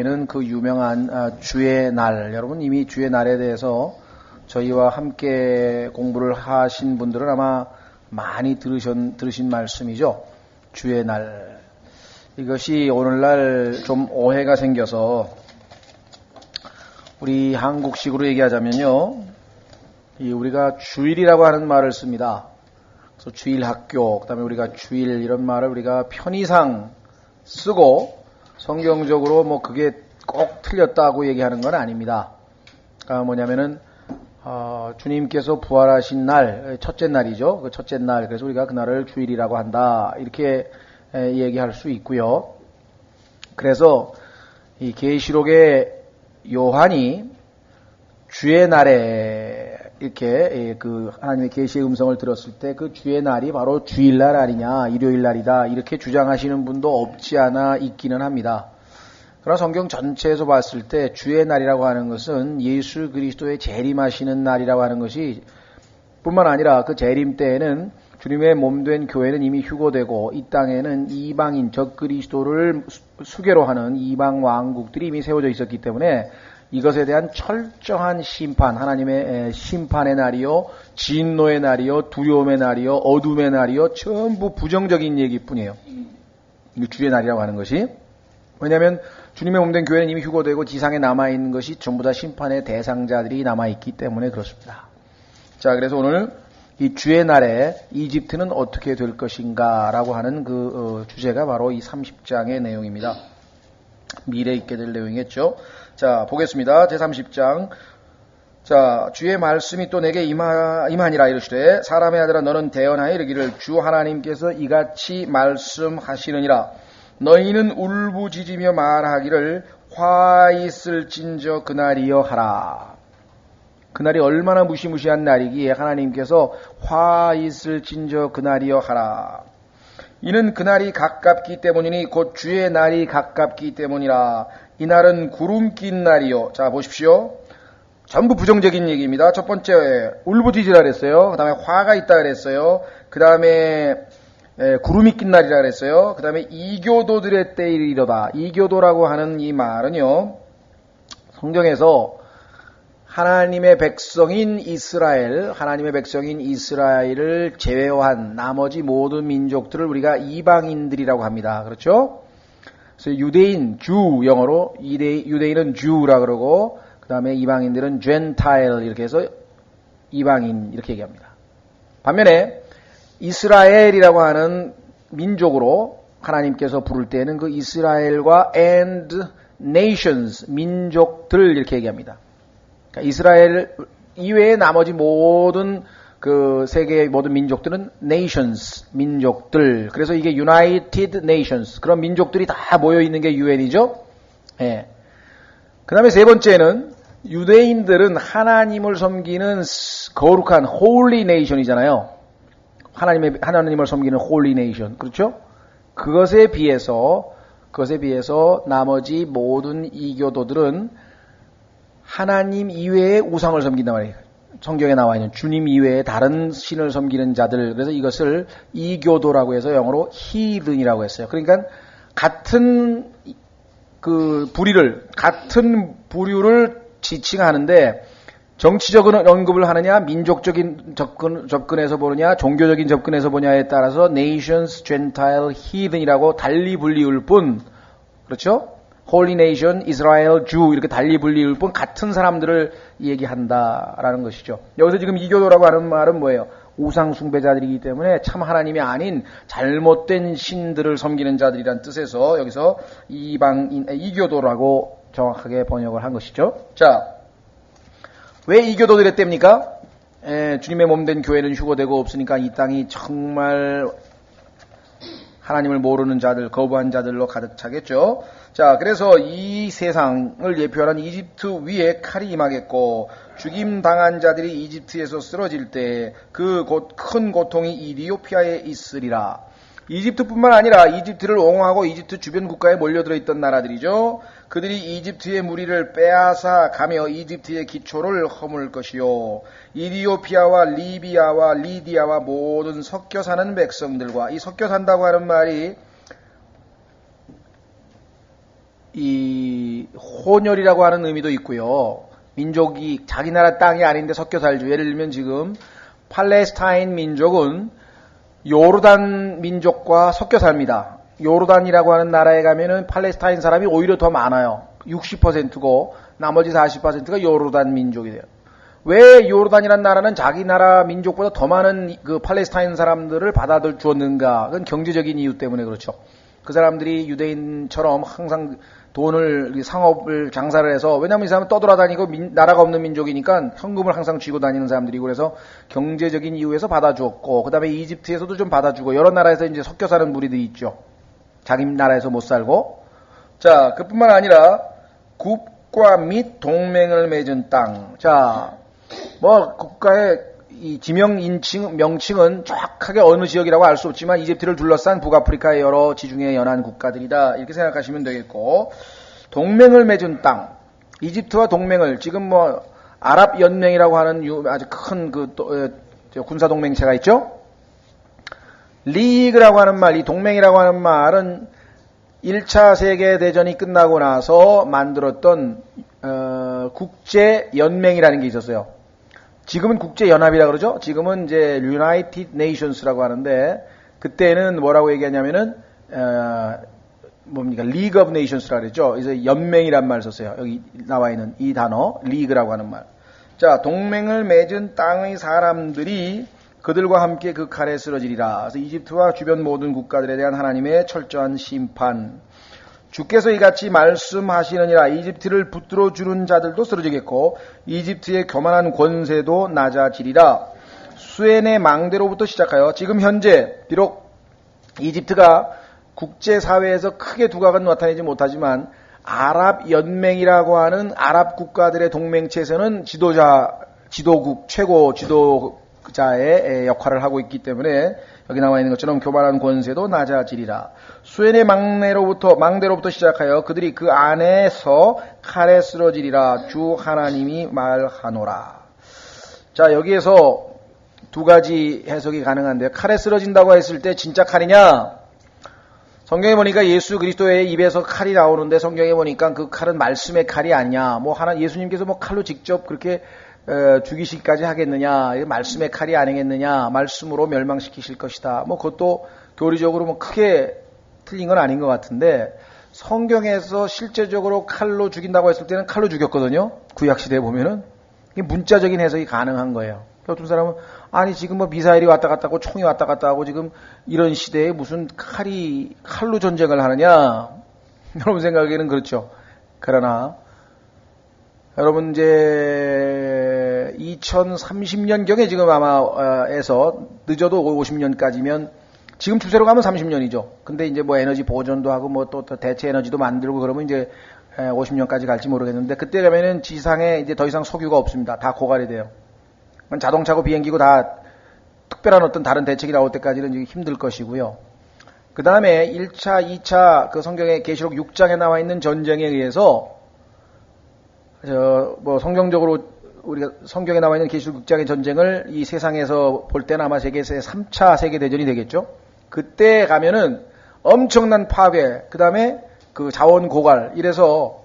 는 그 유명한 주의 날, 여러분 이미 주의 날에 대해서 저희와 함께 공부를 하신 분들은 아마 많이 들으신 말씀이죠. 주의 날. 이것이 오늘날 좀 오해가 생겨서 우리 한국식으로 얘기하자면요, 우리가 주일이라고 하는 말을 씁니다. 그래서 주일학교, 그다음에 우리가 주일 이런 말을 우리가 편의상 쓰고 성경적으로 뭐 그게 꼭 틀렸다고 얘기하는 건 아닙니다. 뭐냐면은 주님께서 부활하신 날, 첫째 날이죠. 그 첫째 날, 그래서 우리가 그날을 주일이라고 한다, 이렇게 얘기할 수 있고요. 그래서 이 계시록의 요한이 주의 날에 이렇게 그 하나님의 계시의 음성을 들었을 때 그 주의 날이 바로 주일날 아니냐, 일요일 날이다, 이렇게 주장하시는 분도 없지 않아 있기는 합니다. 그러나 성경 전체에서 봤을 때 주의 날이라고 하는 것은 예수 그리스도의 재림하시는 날이라고 하는 것이 뿐만 아니라 그 재림 때에는 주님의 몸된 교회는 이미 휴거되고 이 땅에는 이방인 적 그리스도를 수괴로 하는 이방 왕국들이 이미 세워져 있었기 때문에 이것에 대한 철저한 심판, 하나님의 심판의 날이요, 진노의 날이요, 두려움의 날이요, 어둠의 날이요, 전부 부정적인 얘기뿐이에요. 주의 날이라고 하는 것이. 왜냐하면 주님의 몸된 교회는 이미 휴거되고 지상에 남아있는 것이 전부 다 심판의 대상자들이 남아있기 때문에 그렇습니다. 자, 그래서 오늘 이 주의 날에 이집트는 어떻게 될 것인가 라고 하는 그 주제가 바로 이 30장의 내용입니다. 미래에 있게 될 내용이겠죠. 자, 보겠습니다. 제30장. 자, 주의 말씀이 또 내게 임하니라 이르시되, 사람의 아들아 너는 대언하여 이르기를 주 하나님께서 이같이 말씀하시느니라. 너희는 울부짖으며 말하기를 화 있을진저 그날이여 하라. 그날이 얼마나 무시무시한 날이기에 하나님께서 화 있을진저 그날이여 하라. 이는 그날이 가깝기 때문이니 곧 주의 날이 가깝기 때문이라. 이 날은 구름 낀 날이요. 자, 보십시오. 전부 부정적인 얘기입니다. 첫 번째 울부짖으라 그랬어요. 그 다음에 화가 있다 그랬어요. 그 다음에 구름이 낀 날이라 그랬어요. 그 다음에 이교도들의 때이리로다. 이교도라고 하는 이 말은요, 성경에서 하나님의 백성인 이스라엘을 제외한 나머지 모든 민족들을 우리가 이방인들이라고 합니다. 그렇죠? 그래서 유대인, 주, 영어로 유대인은 주라 그러고, 그 다음에 이방인들은 젠타일, 이렇게 해서 이방인, 이렇게 얘기합니다. 반면에 이스라엘이라고 하는 민족으로 하나님께서 부를 때는 그 이스라엘과 and nations, 민족들, 이렇게 얘기합니다. 그러니까 이스라엘 이외의 나머지 모든 그 세계의 모든 민족들은 nations, 민족들. 그래서 이게 united nations, 그런 민족들이 다 모여 있는 게 UN이죠. 예. 그 다음에 세 번째는 유대인들은 하나님을 섬기는 거룩한 holy nation이잖아요. 하나님을 섬기는 holy nation. 그렇죠? 그것에 비해서 나머지 모든 이교도들은 하나님 이외의 우상을 섬긴단 말이에요. 성경에 나와 있는 주님 이외의 다른 신을 섬기는 자들. 그래서 이것을 이교도라고 해서 영어로 heathen이라고 했어요. 그러니까 같은 같은 부류를 지칭하는데 정치적인 언급을 하느냐, 민족적인 접근에서 보느냐, 종교적인 접근에서 보냐에 따라서 nations, gentile, heathen이라고 달리 불리울 뿐, 그렇죠? Holy Nation, Israel, Jew 이렇게 달리 불리울 뿐 같은 사람들을 얘기한다라는 것이죠. 여기서 지금 이교도라고 하는 말은 뭐예요? 우상 숭배자들이기 때문에 참 하나님이 아닌 잘못된 신들을 섬기는 자들이란 뜻에서 여기서 이교도라고 정확하게 번역을 한 것이죠. 자, 왜 이교도들의 때입니까? 주님의 몸된 교회는 휴거되고 없으니까 이 땅이 정말 하나님을 모르는 자들, 거부한 자들로 가득 차겠죠. 자, 그래서 이 세상을 예표하는 이집트 위에 칼이 임하겠고, 죽임 당한 자들이 이집트에서 쓰러질 때 그 큰 고통이 이디오피아에 있으리라. 이집트뿐만 아니라 이집트를 옹호하고 이집트 주변 국가에 몰려들어 있던 나라들이죠. 그들이 이집트의 무리를 빼앗아 가며 이집트의 기초를 허물 것이요. 이디오피아와 리비아와 리디아와 모든 섞여 사는 백성들과, 이 섞여 산다고 하는 말이 이 혼혈이라고 하는 의미도 있고요. 민족이 자기 나라 땅이 아닌데 섞여 살죠. 예를 들면 지금 팔레스타인 민족은 요르단 민족과 섞여 삽니다. 요르단이라고 하는 나라에 가면은 팔레스타인 사람이 오히려 더 많아요. 60%고 나머지 40%가 요르단 민족이 돼요. 왜 요르단이라는 나라는 자기 나라 민족보다 더 많은 그 팔레스타인 사람들을 받아들 주었는가? 그건 경제적인 이유 때문에 그렇죠. 그 사람들이 유대인처럼 항상 돈을, 상업을, 장사를 해서, 왜냐면 이 사람은 떠돌아다니고 나라가 없는 민족이니까 현금을 항상 쥐고 다니는 사람들이고, 그래서 경제적인 이유에서 받아주었고, 그 다음에 이집트에서도 좀 받아주고, 여러 나라에서 이제 섞여 사는 무리들이 있죠. 자기 나라에서 못 살고. 자, 그뿐만 아니라 국가 및 동맹을 맺은 땅. 자, 뭐 국가의 이 지명 인칭 명칭은 정확하게 어느 지역이라고 알 수 없지만 이집트를 둘러싼 북아프리카의 여러 지중해 연안 국가들이다 이렇게 생각하시면 되겠고, 동맹을 맺은 땅, 이집트와 동맹을 지금 뭐 아랍 연맹이라고 하는 아주 큰 그 군사 동맹체가 있죠. 리그라고 하는 말, 이 동맹이라고 하는 말은 1차 세계대전이 끝나고 나서 만들었던 국제 연맹이라는 게 있었어요. 지금은 국제연합이라 그러죠. 지금은 이제 United Nations라고 하는데, 그때는 뭐라고 얘기하냐면은 뭡니까? League of Nations라고 그랬죠. 그래서 연맹이란 말 썼어요. 여기 나와 있는 이 단어, League라고 하는 말. 자, 동맹을 맺은 땅의 사람들이 그들과 함께 그 칼에 쓰러지리라. 그래서 이집트와 주변 모든 국가들에 대한 하나님의 철저한 심판. 주께서 이같이 말씀하시느니라. 이집트를 붙들어 주는 자들도 쓰러지겠고 이집트의 교만한 권세도 낮아지리라. 수엔의 망대로부터 시작하여 지금 현재 비록 이집트가 국제사회에서 크게 두각은 나타내지 못하지만 아랍 연맹이라고 하는 아랍 국가들의 동맹체에서는 지도국, 최고 지도자의 역할을 하고 있기 때문에 여기 나와 있는 것처럼 교만한 권세도 낮아지리라. 수엔의 망대로부터 시작하여 그들이 그 안에서 칼에 쓰러지리라. 주 하나님이 말하노라. 자, 여기에서 두 가지 해석이 가능한데요. 칼에 쓰러진다고 했을 때 진짜 칼이냐? 성경에 보니까 예수 그리스도의 입에서 칼이 나오는데 성경에 보니까 그 칼은 말씀의 칼이 아니냐. 뭐 예수님께서 뭐 칼로 직접 그렇게 죽이시기까지 하겠느냐, 말씀의 칼이 아니겠느냐, 말씀으로 멸망시키실 것이다. 뭐 그것도 교리적으로 뭐 크게 틀린 건 아닌 것 같은데, 성경에서 실제적으로 칼로 죽인다고 했을 때는 칼로 죽였거든요. 구약시대에 보면은. 이게 문자적인 해석이 가능한 거예요. 어떤 사람은 아니 지금 뭐 미사일이 왔다 갔다 하고 총이 왔다 갔다 하고 지금 이런 시대에 무슨 칼로 전쟁을 하느냐. 여러분 생각에는 그렇죠. 그러나 여러분 이제 2030년경에 지금 아마에서 늦어도 50년까지면 지금 추세로 가면 30년이죠. 근데 이제 뭐 에너지 보존도 하고 뭐 또 대체 에너지도 만들고 그러면 이제 50년까지 갈지 모르겠는데, 그때 가면은 지상에 이제 더 이상 석유가 없습니다. 다 고갈이 돼요. 자동차고 비행기고 다 특별한 어떤 다른 대책이 나올 때까지는 이제 힘들 것이고요. 그 다음에 1차, 2차 그 성경의 계시록 6장에 나와 있는 전쟁에 의해서 뭐 성경적으로 우리가 성경에 나와 있는 계시록 6장의 전쟁을 이 세상에서 볼 때는 아마 세계에서의 3차 세계대전이 되겠죠. 그때 가면은 엄청난 파괴, 그 다음에 그 자원 고갈, 이래서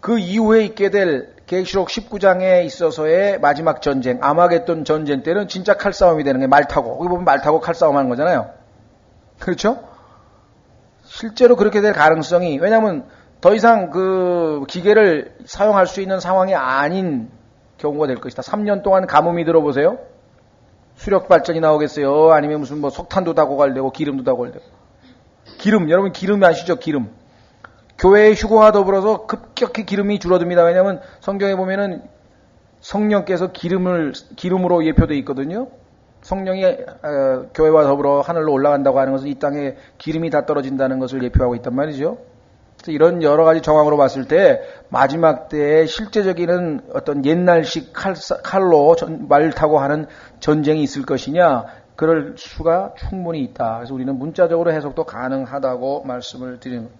그 이후에 있게 될 계시록 19장에 있어서의 마지막 전쟁, 아마겟돈 전쟁 때는 진짜 칼싸움이 되는 게 말 타고, 거기 보면 말 타고 칼싸움 하는 거잖아요. 그렇죠? 실제로 그렇게 될 가능성이, 왜냐하면 더 이상 그 기계를 사용할 수 있는 상황이 아닌 경우가 될 것이다. 3년 동안 가뭄이 들어보세요. 수력 발전이 나오겠어요? 아니면 무슨 뭐 석탄도 다 고갈되고 기름도 다 고갈되고. 기름, 여러분 기름 아시죠? 기름. 교회의 휴거와 더불어서 급격히 기름이 줄어듭니다. 왜냐하면 성경에 보면은 성령께서 기름으로 예표되어 있거든요. 성령이 교회와 더불어 하늘로 올라간다고 하는 것은 이 땅에 기름이 다 떨어진다는 것을 예표하고 있단 말이죠. 그래서 이런 여러 가지 정황으로 봤을 때 마지막 때에 실제적인 어떤 옛날식 칼로 말 타고 하는 전쟁이 있을 것이냐, 그럴 수가 충분히 있다. 그래서 우리는 문자적으로 해석도 가능하다고 말씀을 드립니다.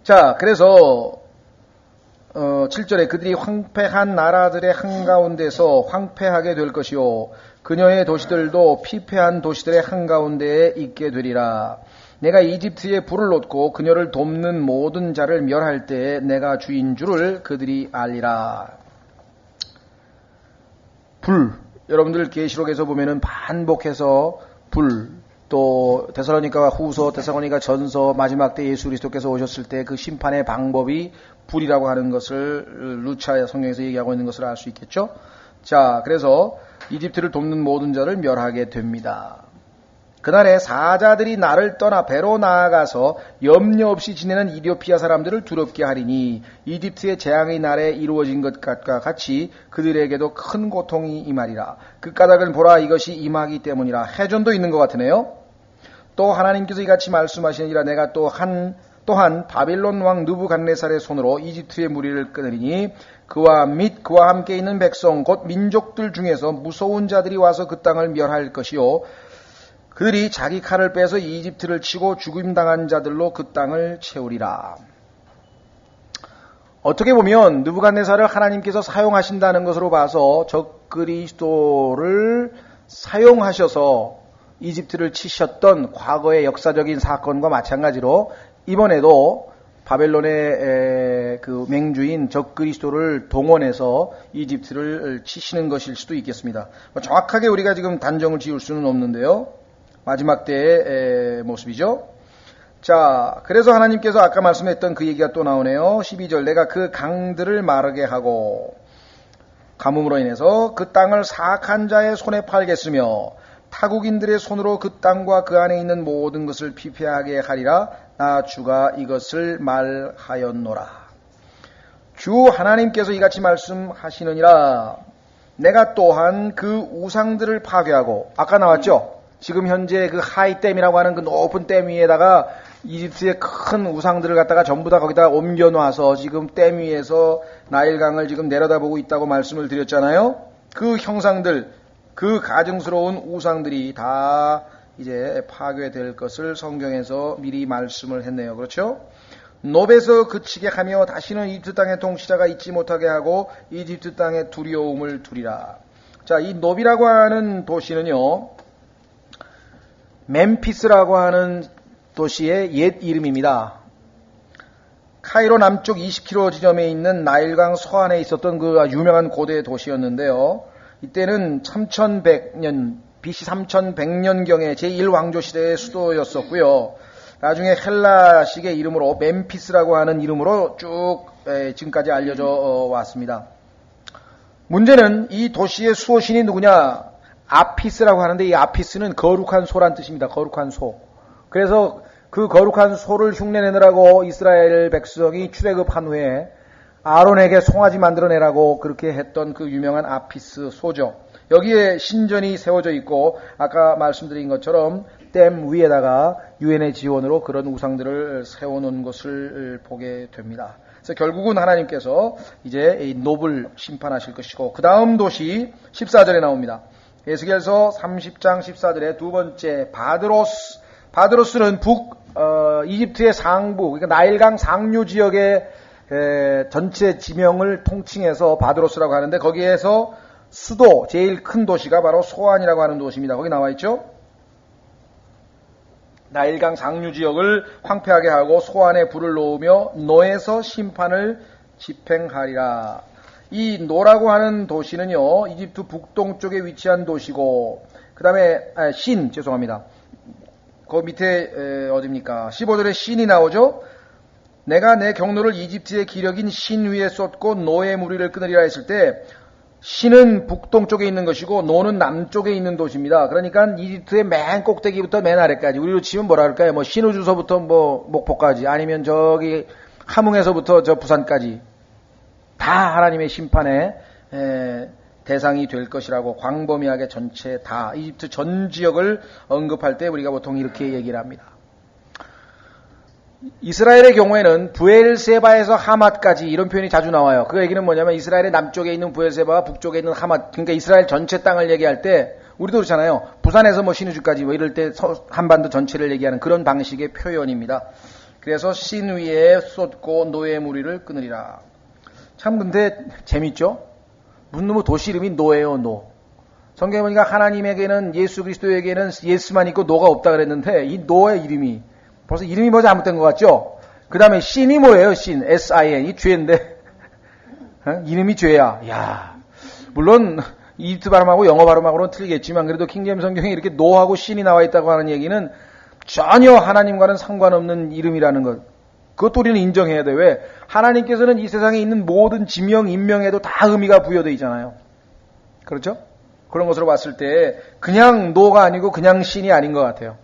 자, 그래서 7절에 그들이 황폐한 나라들의 한가운데서 황폐하게 될 것이요 그녀의 도시들도 피폐한 도시들의 한가운데에 있게 되리라. 내가 이집트에 불을 놓고 그녀를 돕는 모든 자를 멸할 때에 내가 주인 줄을 그들이 알리라. 불, 여러분들 계시록에서 보면은 반복해서 불, 또 데살로니가 후서, 데살로니가 전서, 마지막 때 예수 그리스도께서 오셨을 때 그 심판의 방법이 불이라고 하는 것을 루차 성경에서 얘기하고 있는 것을 알 수 있겠죠. 자, 그래서 이집트를 돕는 모든 자를 멸하게 됩니다. 그날에 사자들이 나를 떠나 배로 나아가서 염려 없이 지내는 이디오피아 사람들을 두렵게 하리니 이집트의 재앙의 날에 이루어진 것과 같이 그들에게도 큰 고통이 임하리라. 그 까닭은 보라 이것이 임하기 때문이라. 해전도 있는 것 같으네요. 또 하나님께서 이같이 말씀하시니라. 내가 또한 바빌론 왕 느부갓네살의 손으로 이집트의 무리를 끊으리니 그와 함께 있는 백성 곧 민족들 중에서 무서운 자들이 와서 그 땅을 멸할 것이요 그들이 자기 칼을 빼서 이집트를 치고 죽임당한 자들로 그 땅을 채우리라. 어떻게 보면 느부갓네살을 하나님께서 사용하신다는 것으로 봐서 적그리스도를 사용하셔서 이집트를 치셨던 과거의 역사적인 사건과 마찬가지로 이번에도 바벨론의 그 맹주인 적그리스도를 동원해서 이집트를 치시는 것일 수도 있겠습니다. 정확하게 우리가 지금 단정을 지을 수는 없는데요. 마지막 때의 모습이죠. 자, 그래서 하나님께서 아까 말씀했던 그 얘기가 또 나오네요. 12절 내가 그 강들을 마르게 하고 가뭄으로 인해서 그 땅을 사악한 자의 손에 팔겠으며 타국인들의 손으로 그 땅과 그 안에 있는 모든 것을 피폐하게 하리라. 나 주가 이것을 말하였노라. 주 하나님께서 이같이 말씀하시느니라. 내가 또한 그 우상들을 파괴하고 아까 나왔죠? 지금 현재 그 하이댐이라고 하는 그 높은 댐 위에다가 이집트의 큰 우상들을 갖다가 전부 다 거기다 옮겨놔서 지금 댐 위에서 나일강을 지금 내려다보고 있다고 말씀을 드렸잖아요. 그 형상들, 그 가증스러운 우상들이 다 이제 파괴될 것을 성경에서 미리 말씀을 했네요. 그렇죠? 노베에서 그치게 하며 다시는 이집트 땅에 통치자가 있지 못하게 하고 이집트 땅에 두려움을 두리라. 자, 이 노비라고 하는 도시는요, 멤피스라고 하는 도시의 옛 이름입니다. 카이로 남쪽 20km 지점에 있는 나일강 서안에 있었던 그 유명한 고대 도시였는데요. 이때는 3100년, BC 3100년경에 제1왕조 시대의 수도였었고요. 나중에 헬라식의 이름으로 멤피스라고 하는 이름으로 쭉 지금까지 알려져 왔습니다. 문제는 이 도시의 수호신이 누구냐? 아피스라고 하는데 이 아피스는 거룩한 소란 뜻입니다. 거룩한 소. 그래서 그 거룩한 소를 흉내내느라고 이스라엘 백성이 출애굽한 후에 아론에게 송아지 만들어내라고 그렇게 했던 그 유명한 아피스 소죠. 여기에 신전이 세워져 있고 아까 말씀드린 것처럼 댐 위에다가 유엔의 지원으로 그런 우상들을 세워놓은 것을 보게 됩니다. 그래서 결국은 하나님께서 이제 이 놉을 심판하실 것이고 그 다음 도시 14절에 나옵니다. 에스겔서 30장 14절에 두 번째 바드로스. 바드로스는 이집트의 상부, 그러니까 나일강 상류 지역의 전체 지명을 통칭해서 바드로스라고 하는데 거기에서 수도, 제일 큰 도시가 바로 소안이라고 하는 도시입니다. 거기 나와 있죠? 나일강 상류 지역을 황폐하게 하고 소안에 불을 놓으며 노에서 심판을 집행하리라. 이 노라고 하는 도시는요, 이집트 북동쪽에 위치한 도시고, 그 다음에, 죄송합니다. 그 밑에, 어딥니까? 15절에 신이 나오죠? 내가 내 경로를 이집트의 기력인 신 위에 쏟고 노의 무리를 끊으리라 했을 때, 신은 북동쪽에 있는 것이고, 노는 남쪽에 있는 도시입니다. 그러니까 이집트의 맨 꼭대기부터 맨 아래까지, 우리로 치면 뭐라 할까요? 뭐, 신우주서부터 뭐, 목포까지, 아니면 저기, 함흥에서부터 저 부산까지, 다 하나님의 심판의 대상이 될 것이라고 광범위하게 전체 다 이집트 전 지역을 언급할 때 우리가 보통 이렇게 얘기를 합니다. 이스라엘의 경우에는 부엘세바에서 하맛까지 이런 표현이 자주 나와요. 그 얘기는 뭐냐면 이스라엘의 남쪽에 있는 부엘세바와 북쪽에 있는 하맛, 그러니까 이스라엘 전체 땅을 얘기할 때 우리도 그렇잖아요. 부산에서 뭐 신우주까지 뭐 이럴 때 한반도 전체를 얘기하는 그런 방식의 표현입니다. 그래서 신 위에 쏟고 노의 무리를 끊으리라. 참 근데 재밌죠? 무슨 놈의 도시 이름이 노예요, 노. 성경에 보니까 하나님에게는 예수 그리스도에게는 예수만 있고 노가 없다 그랬는데 이 노의 이름이 벌써 이름이 뭐 잘못된 것 같죠? 그 다음에 신이 뭐예요? 신, S-I-N이 죄인데 이름이 죄야. 야, 물론 이집트 발음하고 영어 발음하고는 틀리겠지만 그래도 킹제임 성경에 이렇게 노하고 신이 나와 있다고 하는 얘기는 전혀 하나님과는 상관없는 이름이라는 것. 그것도 우리는 인정해야 돼. 왜? 하나님께서는 이 세상에 있는 모든 지명, 인명에도 다 의미가 부여되어 있잖아요. 그렇죠? 그런 것으로 봤을 때 그냥 노가 아니고 그냥 신이 아닌 것 같아요.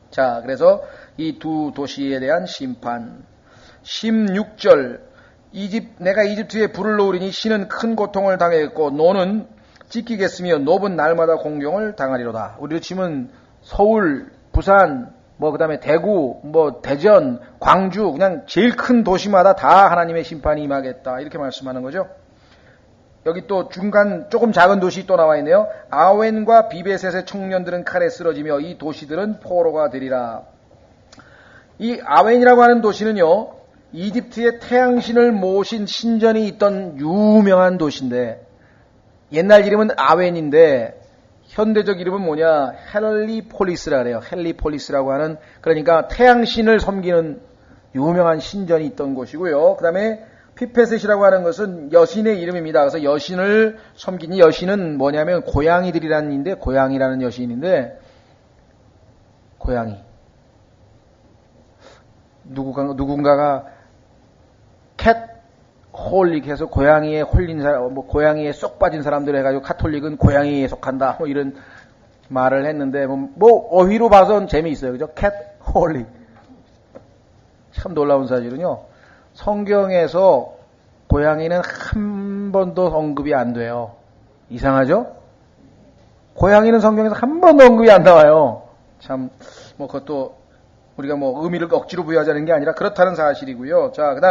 자, 그래서 이 두 도시에 대한 심판. 16절 내가 이집트에 불을 놓으리니 신은 큰 고통을 당했고 노는 찢기겠으며 놉은 날마다 공경을 당하리로다. 우리로 치면 서울, 부산, 그 다음에 대구, 대전, 광주, 그냥 제일 큰 도시마다 다 하나님의 심판이 임하겠다. 이렇게 말씀하는 거죠. 여기 또 중간 조금 작은 도시 또 나와 있네요. 아웬과 비베셋의 청년들은 칼에 쓰러지며 이 도시들은 포로가 되리라. 이 아웬이라고 하는 도시는요, 이집트의 태양신을 모신 신전이 있던 유명한 도시인데, 옛날 이름은 아웬인데, 현대적 이름은 뭐냐? 헬리폴리스라 그래요. 헬리폴리스라고 하는, 그러니까 태양신을 섬기는 유명한 신전이 있던 곳이고요. 그 다음에 피페셋이라고 하는 것은 여신의 이름입니다. 그래서 여신을 섬기니 여신은 뭐냐면 고양이들이라는 인데, 고양이라는 여신인데, 고양이. 누군가가 캣 홀릭 해서 고양이에 홀린 사람, 고양이에 쏙 빠진 사람들 해가지고 카톨릭은 고양이에 속한다. 이런 말을 했는데, 어휘로 봐선 재미있어요. 그죠? 캣 홀릭. 참 놀라운 사실은요. 성경에서 고양이는 한 번도 언급이 안 돼요. 이상하죠? 고양이는 성경에서 한 번도 언급이 안 나와요. 참, 그것도 우리가 의미를 억지로 부여하자는 게 아니라 그렇다는 사실이고요. 자, 그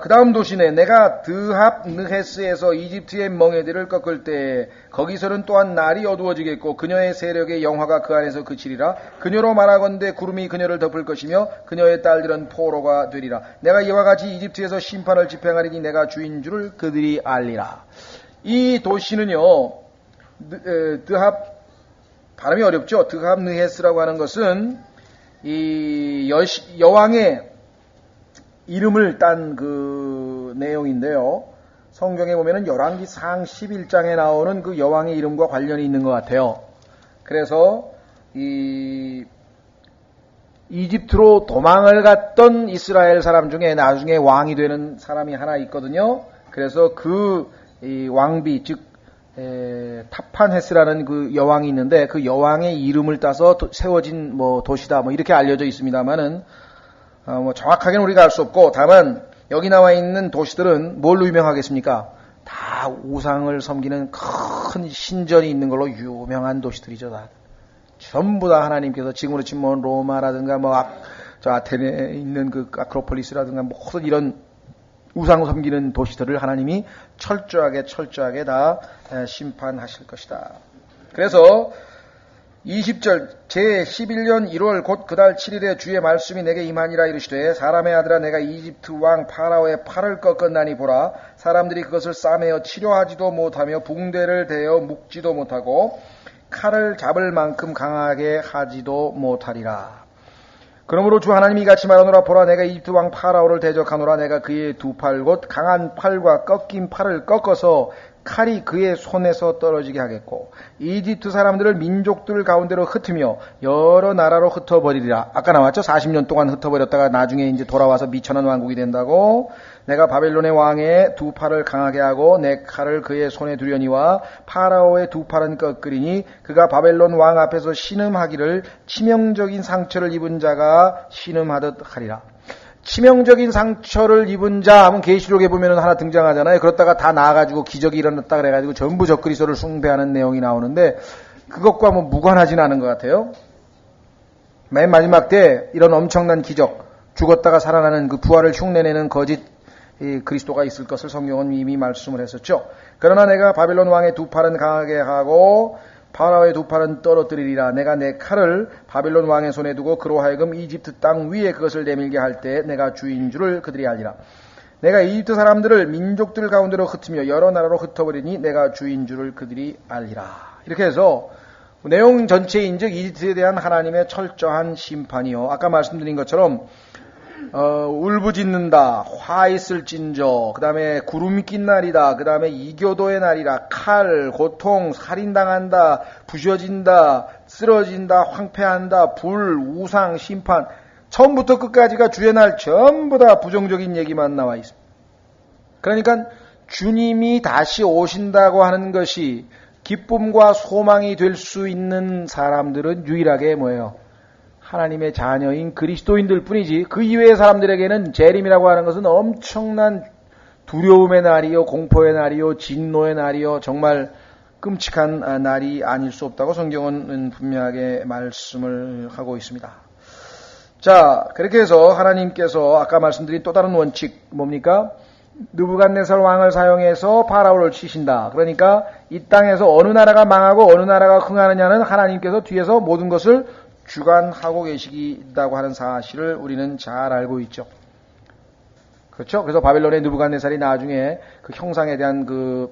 다음 도시네. 내가 드합 느헤스에서 이집트의 멍에들을 꺾을 때 거기서는 또한 날이 어두워지겠고 그녀의 세력의 영화가 그 안에서 그치리라. 그녀로 말하건대 구름이 그녀를 덮을 것이며 그녀의 딸들은 포로가 되리라. 내가 이와 같이 이집트에서 심판을 집행하리니 내가 주인 줄을 그들이 알리라. 이 도시는요, 드합, 발음이 어렵죠. 드합 느헤스라고 하는 것은 이 여왕의 이름을 딴 그 내용인데요. 성경에 보면은 열왕기상 11장에 나오는 그 여왕의 이름과 관련이 있는 것 같아요. 그래서 이집트로 도망을 갔던 이스라엘 사람 중에 나중에 왕이 되는 사람이 하나 있거든요. 그래서 이 왕비, 즉 타판헤스라는 그 여왕이 있는데 그 여왕의 이름을 따서 세워진 도시다 이렇게 알려져 있습니다만은 정확하게는 우리가 알 수 없고, 다만 여기 나와 있는 도시들은 뭘로 유명하겠습니까? 다 우상을 섬기는 큰 신전이 있는 걸로 유명한 도시들이죠. 다. 전부 다 하나님께서 지금으로 치면 로마라든가 저 아테네에 있는 그 아크로폴리스라든가 모든 이런 우상 섬기는 도시들을 하나님이 철저하게 다 심판하실 것이다. 그래서 20절 제11년 1월 곧 그달 7일에 주의 말씀이 내게 임하니라 이르시되 사람의 아들아 내가 이집트 왕 파라오의 팔을 꺾었나니 보라 사람들이 그것을 싸매어 치료하지도 못하며 붕대를 대어 묶지도 못하고 칼을 잡을 만큼 강하게 하지도 못하리라. 그러므로 주 하나님이 이같이 말하노라 보라 내가 이집트 왕 파라오를 대적하노라 내가 그의 두 팔 곧 강한 팔과 꺾인 팔을 꺾어서 칼이 그의 손에서 떨어지게 하겠고 이집트 사람들을 민족들 가운데로 흩으며 여러 나라로 흩어버리리라. 아까 나왔죠? 40년 동안 흩어버렸다가 나중에 이제 돌아와서 미천한 왕국이 된다고. 내가 바벨론의 왕의 두 팔을 강하게 하고 내 칼을 그의 손에 두려니와 파라오의 두 팔은 꺾으리니 그가 바벨론 왕 앞에서 신음하기를 치명적인 상처를 입은 자가 신음하듯 하리라. 치명적인 상처를 입은 자 하면 계시록에 보면 하나 등장하잖아요. 그렇다가 다 나아가지고 기적이 일어났다 그래가지고 전부 적그리스도를 숭배하는 내용이 나오는데 그것과 무관하지는 않은 것 같아요. 맨 마지막 때 이런 엄청난 기적, 죽었다가 살아나는 그 부활을 흉내내는 거짓 그리스도가 있을 것을 성경은 이미 말씀을 했었죠. 그러나 내가 바벨론 왕의 두 팔은 강하게 하고 파라오의 두 팔은 떨어뜨리리라. 내가 내 칼을 바벨론 왕의 손에 두고 그로 하여금 이집트 땅 위에 그것을 내밀게 할 때 내가 주인 줄을 그들이 알리라. 내가 이집트 사람들을 민족들 가운데로 흩으며 여러 나라로 흩어버리니 내가 주인 줄을 그들이 알리라. 이렇게 해서 내용 전체인즉 이집트에 대한 하나님의 철저한 심판이요. 아까 말씀드린 것처럼 울부짖는다, 화 있을진저, 그 다음에 구름 낀 날이다, 그 다음에 이교도의 날이라, 칼, 고통, 살인당한다, 부셔진다, 쓰러진다, 황폐한다, 불, 우상, 심판, 처음부터 끝까지가 주의 날 전부 다 부정적인 얘기만 나와 있습니다. 그러니까 주님이 다시 오신다고 하는 것이 기쁨과 소망이 될 수 있는 사람들은 유일하게 뭐예요? 하나님의 자녀인 그리스도인들 뿐이지, 그 이외의 사람들에게는 재림이라고 하는 것은 엄청난 두려움의 날이요, 공포의 날이요, 진노의 날이요, 정말 끔찍한 날이 아닐 수 없다고 성경은 분명하게 말씀을 하고 있습니다. 자, 그렇게 해서 하나님께서 아까 말씀드린 또 다른 원칙 뭡니까? 느부갓네살 왕을 사용해서 파라오를 치신다. 그러니까 이 땅에서 어느 나라가 망하고 어느 나라가 흥하느냐는 하나님께서 뒤에서 모든 것을 주관하고 계시다고 하는 사실을 우리는 잘 알고 있죠. 그렇죠? 그래서 바벨론의 느부갓네살이 나중에 그 형상에 대한 그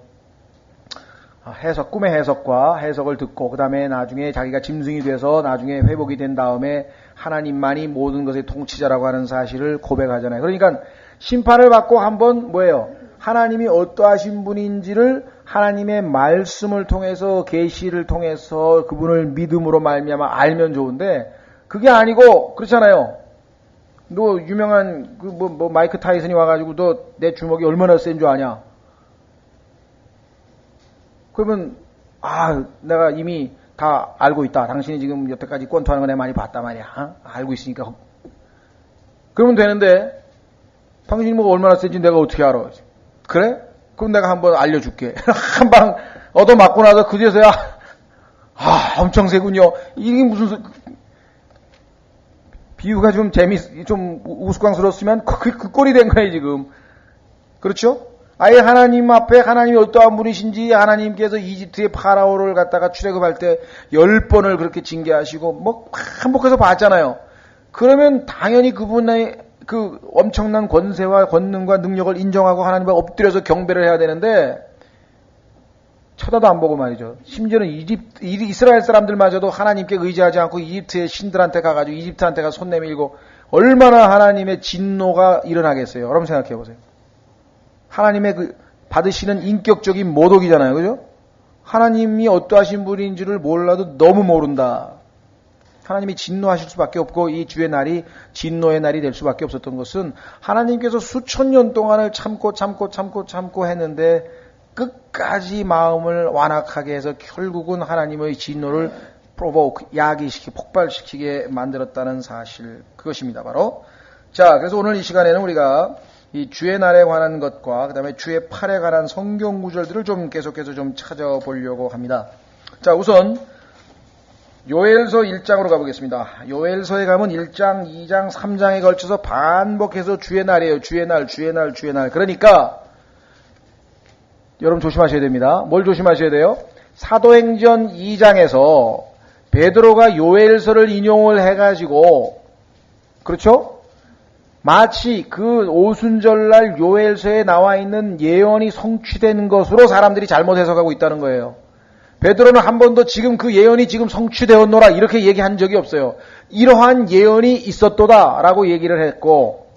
해석, 꿈의 해석과 해석을 듣고 그 다음에 나중에 자기가 짐승이 돼서 나중에 회복이 된 다음에 하나님만이 모든 것의 통치자라고 하는 사실을 고백하잖아요. 그러니까 심판을 받고 한번 뭐예요? 하나님이 어떠하신 분인지를 하나님의 말씀을 통해서, 계시를 통해서 그분을 믿음으로 말미암아 알면 좋은데, 그게 아니고 그렇잖아요. 너 유명한 마이크 타이슨이 와가지고 너 내 주먹이 얼마나 센 줄 아냐? 그러면 내가 이미 다 알고 있다. 당신이 지금 여태까지 권투하는 거 내가 많이 봤단 말이야. 알고 있으니까. 그러면 되는데 당신이 뭐 얼마나 센지 내가 어떻게 알아? 그래? 그럼 내가 한번 알려줄게. 한 방 얻어맞고 나서 그제서야 엄청 세군요. 이게 무슨 비유가 좀 좀 우스꽝스러웠으면 그 꼴이 된 거예요 지금. 그렇죠? 아예 하나님 앞에 하나님이 어떠한 분이신지, 하나님께서 이집트의 파라오를 갖다가 출애굽할 때 10번을 그렇게 징계하시고 뭐 반복해서 봤잖아요. 그러면 당연히 그분의 그 엄청난 권세와 권능과 능력을 인정하고 하나님과 엎드려서 경배를 해야 되는데 쳐다도 안 보고 말이죠. 심지어는 이스라엘 사람들마저도 하나님께 의지하지 않고 이집트의 신들한테 가가지고 이집트한테 가서 손 내밀고 얼마나 하나님의 진노가 일어나겠어요. 여러분 생각해 보세요. 하나님의 그 받으시는 인격적인 모독이잖아요. 그죠? 하나님이 어떠하신 분인지를 몰라도 너무 모른다. 하나님이 진노하실 수밖에 없고 이 주의 날이 진노의 날이 될 수밖에 없었던 것은 하나님께서 수천 년 동안을 참고 했는데 끝까지 마음을 완악하게 해서 결국은 하나님의 진노를 야기시키게 폭발시키게 만들었다는 사실, 그것입니다. 바로. 자, 그래서 오늘 이 시간에는 우리가 이 주의 날에 관한 것과 그 다음에 주의 팔에 관한 성경 구절들을 좀 계속해서 좀 찾아보려고 합니다. 자, 우선 요엘서 1장으로 가보겠습니다. 요엘서에 가면 1장, 2장, 3장에 걸쳐서 반복해서 주의 날이에요. 주의 날. 그러니까 여러분 조심하셔야 됩니다. 뭘 조심하셔야 돼요? 사도행전 2장에서 베드로가 요엘서를 인용을 해가지고, 그렇죠? 마치 그 오순절날 요엘서에 나와 있는 예언이 성취된 것으로 사람들이 잘못 해석하고 있다는 거예요. 베드로는 한 번도 지금 그 예언이 지금 성취되었노라 이렇게 얘기한 적이 없어요. 이러한 예언이 있었도다라고 얘기를 했고,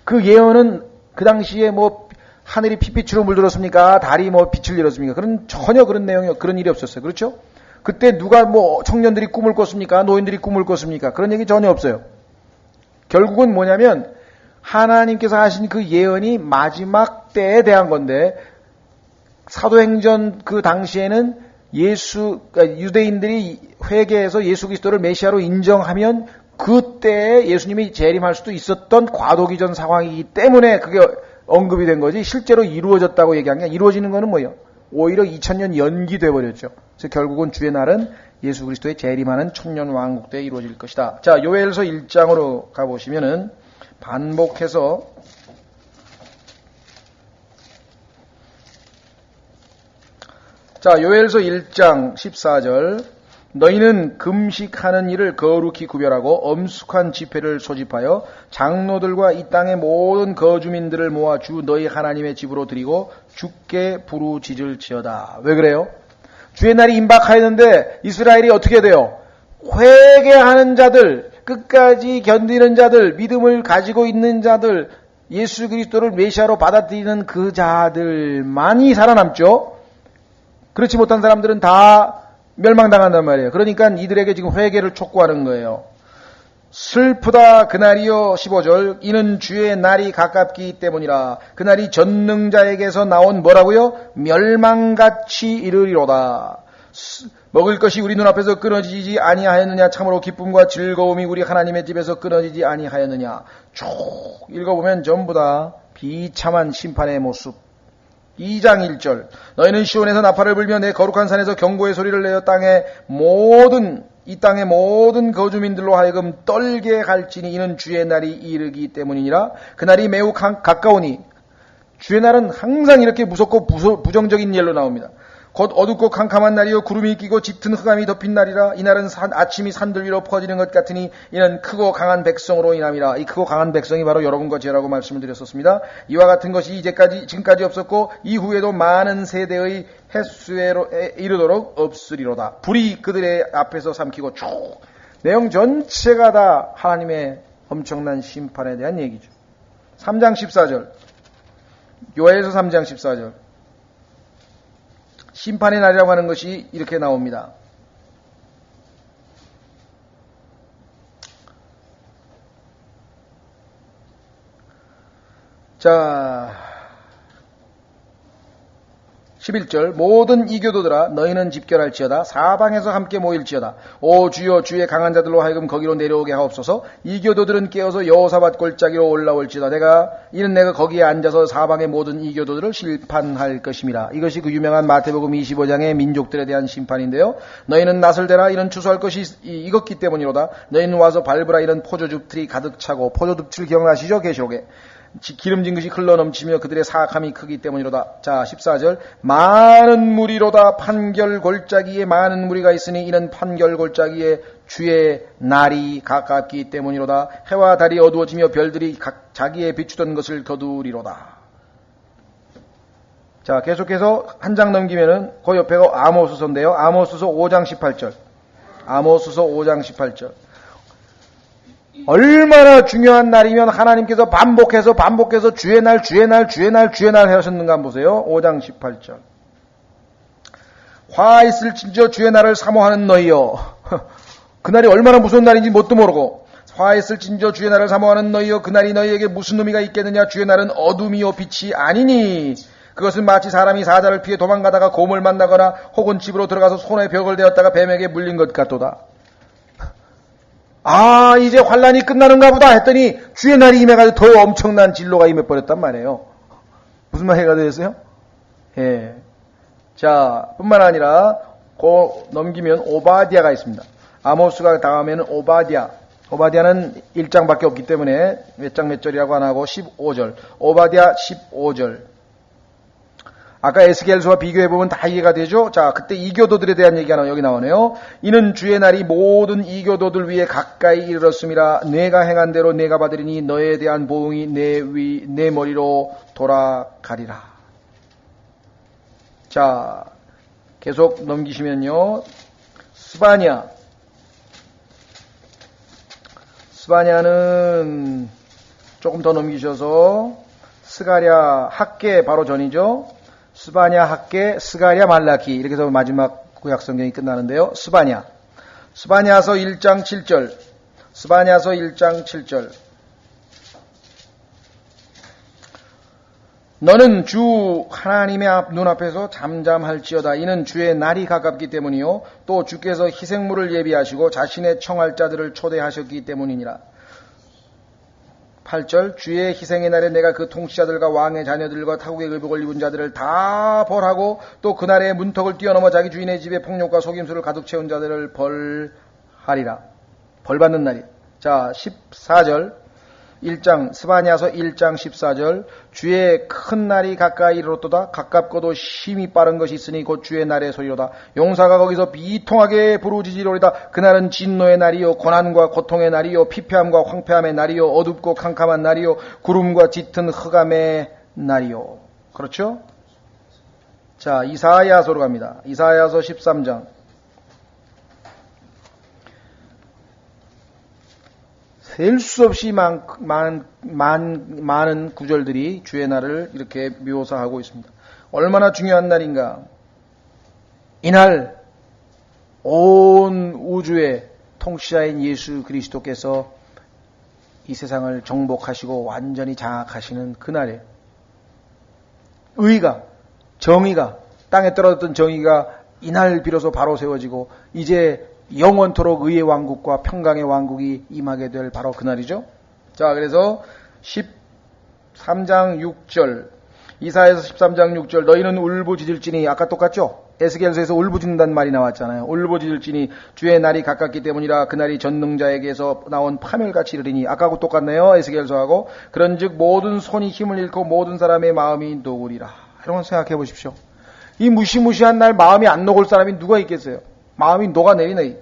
그 예언은 그 당시에 뭐 하늘이 핏빛으로 물들었습니까? 달이 뭐 빛을 잃었습니까? 전혀 그런 일이 없었어요. 그렇죠? 그때 누가 뭐 청년들이 꿈을 꿨습니까? 노인들이 꿈을 꿨습니까? 그런 얘기 전혀 없어요. 결국은 뭐냐면 하나님께서 하신 그 예언이 마지막 때에 대한 건데, 사도행전 그 당시에는 유대인들이 회개해서 예수 그리스도를 메시아로 인정하면 그때에 예수님이 재림할 수도 있었던 과도기 전 상황이기 때문에 그게 언급이 된 거지, 실제로 이루어졌다고 얘기한 게, 이루어지는 거는 뭐예요? 오히려 2000년 연기돼 버렸죠. 그래서 결국은 주의 날은 예수 그리스도의 재림하는 천년 왕국 때 이루어질 것이다. 자, 요엘서 1장으로 가보시면은 반복해서 자, 요엘서 1장 14절, 너희는 금식하는 일을 거룩히 구별하고 엄숙한 집회를 소집하여 장로들과 이 땅의 모든 거주민들을 모아 주 너희 하나님의 집으로 드리고 주께 부르짖을지어다. 왜 그래요? 주의 날이 임박하였는데 이스라엘이 어떻게 돼요? 회개하는 자들, 끝까지 견디는 자들, 믿음을 가지고 있는 자들, 예수 그리스도를 메시아로 받아들이는 그 자들만이 살아남죠. 그렇지 못한 사람들은 다 멸망당한단 말이에요. 그러니까 이들에게 지금 회개를 촉구하는 거예요. 슬프다 그날이요 15절 이는 주의 날이 가깝기 때문이라. 그날이 전능자에게서 나온 뭐라고요? 멸망같이 이르리로다. 먹을 것이 우리 눈앞에서 끊어지지 아니하였느냐. 참으로 기쁨과 즐거움이 우리 하나님의 집에서 끊어지지 아니하였느냐. 쭉 읽어보면 전부 다 비참한 심판의 모습. 2장 1절 너희는 시온에서 나팔을 불며 내 거룩한 산에서 경고의 소리를 내어 이 땅의 모든 거주민들로 하여금 떨게 할지니 이는 주의 날이 이르기 때문이니라. 그날이 매우 가까우니. 주의 날은 항상 이렇게 무섭고 부정적인 예로 나옵니다. 곧 어둡고 캄캄한 날이요 구름이 끼고 짙은 흑암이 덮인 날이라. 이날은 아침이 산들 위로 퍼지는 것 같으니 이는 크고 강한 백성으로 인함이라. 이 크고 강한 백성이 바로 여러분과 저라고 말씀을 드렸었습니다. 이와 같은 것이 지금까지 없었고 이후에도 많은 세대의 햇수에로 이르도록 없으리로다. 불이 그들의 앞에서 삼키고 쭉. 내용 전체가 다 하나님의 엄청난 심판에 대한 얘기죠. 3장 14절 요엘서 3장 14절 심판의 날이라고 하는 것이 이렇게 나옵니다. 자, 11절 모든 이교도들아 너희는 집결할지어다. 사방에서 함께 모일지어다. 오 주여 주의 강한 자들로 하여금 거기로 내려오게 하옵소서. 이교도들은 깨어서 여호사밧 골짜기로 올라올지어다. 이는 내가 거기에 앉아서 사방의 모든 이교도들을 심판할 것임이라. 이것이 그 유명한 마태복음 25장의 민족들에 대한 심판인데요. 너희는 낫을 대라. 이는 추수할 것이 익었기 때문이로다. 너희는 와서 밟으라. 이는 포도즙틀이 가득 차고. 포도즙틀 기억나시죠? 계시록에 기름진 것이 흘러넘치며 그들의 사악함이 크기 때문이로다. 자 14절 많은 무리로다. 판결 골짜기에 많은 무리가 있으니 이는 판결 골짜기에 주의 날이 가깝기 때문이로다. 해와 달이 어두워지며 별들이 각 자기의 비추던 것을 거두리로다. 자 계속해서 한 장 넘기면은 그 옆에가 아모스서인데요. 아모스서 5장 18절 아모스서 5장 18절 얼마나 중요한 날이면 하나님께서 반복해서 주의 날 하셨는가 한번 보세요. 5장 18절 화 있을진저 주의 날을 사모하는 너희여. 그날이 얼마나 무서운 날인지 뭣도 모르고 화 있을진저 주의 날을 사모하는 너희여. 그날이 너희에게 무슨 의미가 있겠느냐. 주의 날은 어둠이요 빛이 아니니 그것은 마치 사람이 사자를 피해 도망가다가 곰을 만나거나 혹은 집으로 들어가서 손에 벽을 대었다가 뱀에게 물린 것 같도다. 아 이제 환란이 끝나는가 보다 했더니 주의 날이 임해가지고 더 엄청난 진로가 임해버렸단 말이에요. 무슨 말이가 되겠어요? 예. 자 뿐만 아니라 넘기면 오바디아가 있습니다. 아모스가 다음에는 오바디아는 1장밖에 없기 때문에 몇 장 몇 절이라고 안 하고 15절 오바디아 15절 아까 에스겔서와 비교해보면 다 이해가 되죠? 자, 그때 이교도들에 대한 얘기가 여기 나오네요. 이는 주의 날이 모든 이교도들 위에 가까이 이르렀음이라. 내가 행한 대로 내가 받으리니 너에 대한 보응이 내 머리로 돌아가리라. 자, 계속 넘기시면요. 스바냐는 조금 더 넘기셔서 스가랴 학계 바로 전이죠. 스바냐 학계, 스가랴 말라키 이렇게 해서 마지막 구약 성경이 끝나는데요. 스바냐서 1장 7절 스바냐서 1장 7절 너는 주 하나님의 눈앞에서 잠잠할지어다. 이는 주의 날이 가깝기 때문이요 또 주께서 희생물을 예비하시고 자신의 청할 자들을 초대하셨기 때문이니라. 8절 주의 희생의 날에 내가 그 통치자들과 왕의 자녀들과 타국의 의복을 입은 자들을 다 벌하고 또 그날에 문턱을 뛰어넘어 자기 주인의 집에 폭력과 속임수를 가득 채운 자들을 벌하리라. 벌받는 날이. 자 14절 스바냐서 1장 14절 주의 큰 날이 가까이 이르렀도다. 가깝고도 힘이 빠른 것이 있으니 곧 주의 날의 소리로다. 용사가 거기서 비통하게 부르짖으리로다. 그날은 진노의 날이요 고난과 고통의 날이요 피폐함과 황폐함의 날이요 어둡고 캄캄한 날이요. 구름과 짙은 흑암의 날이요. 그렇죠? 자, 이사야서로 갑니다. 이사야서 13장. 셀 수 없이 많은 구절들이 주의 날을 이렇게 묘사하고 있습니다. 얼마나 중요한 날인가. 이날 온 우주의 통치자인 예수 그리스도께서 이 세상을 정복하시고 완전히 장악하시는 그날에 의가, 정의가, 땅에 떨어졌던 정의가 이날 비로소 바로 세워지고 이제 영원토록 의의 왕국과 평강의 왕국이 임하게 될 바로 그날이죠. 자, 그래서 13장 6절, 이사야서 13장 6절, 너희는 울부짖을지니, 아까 똑같죠? 에스겔서에서 울부짖는다는 말이 나왔잖아요. 울부짖을지니 주의 날이 가깝기 때문이라. 그날이 전능자에게서 나온 파멸같이 이르리니. 아까하고 똑같네요. 에스겔서하고. 그런즉 모든 손이 힘을 잃고 모든 사람의 마음이 녹으리라. 여러분 생각해 보십시오. 이 무시무시한 날 마음이 안 녹을 사람이 누가 있겠어요? 마음이 녹아내리네.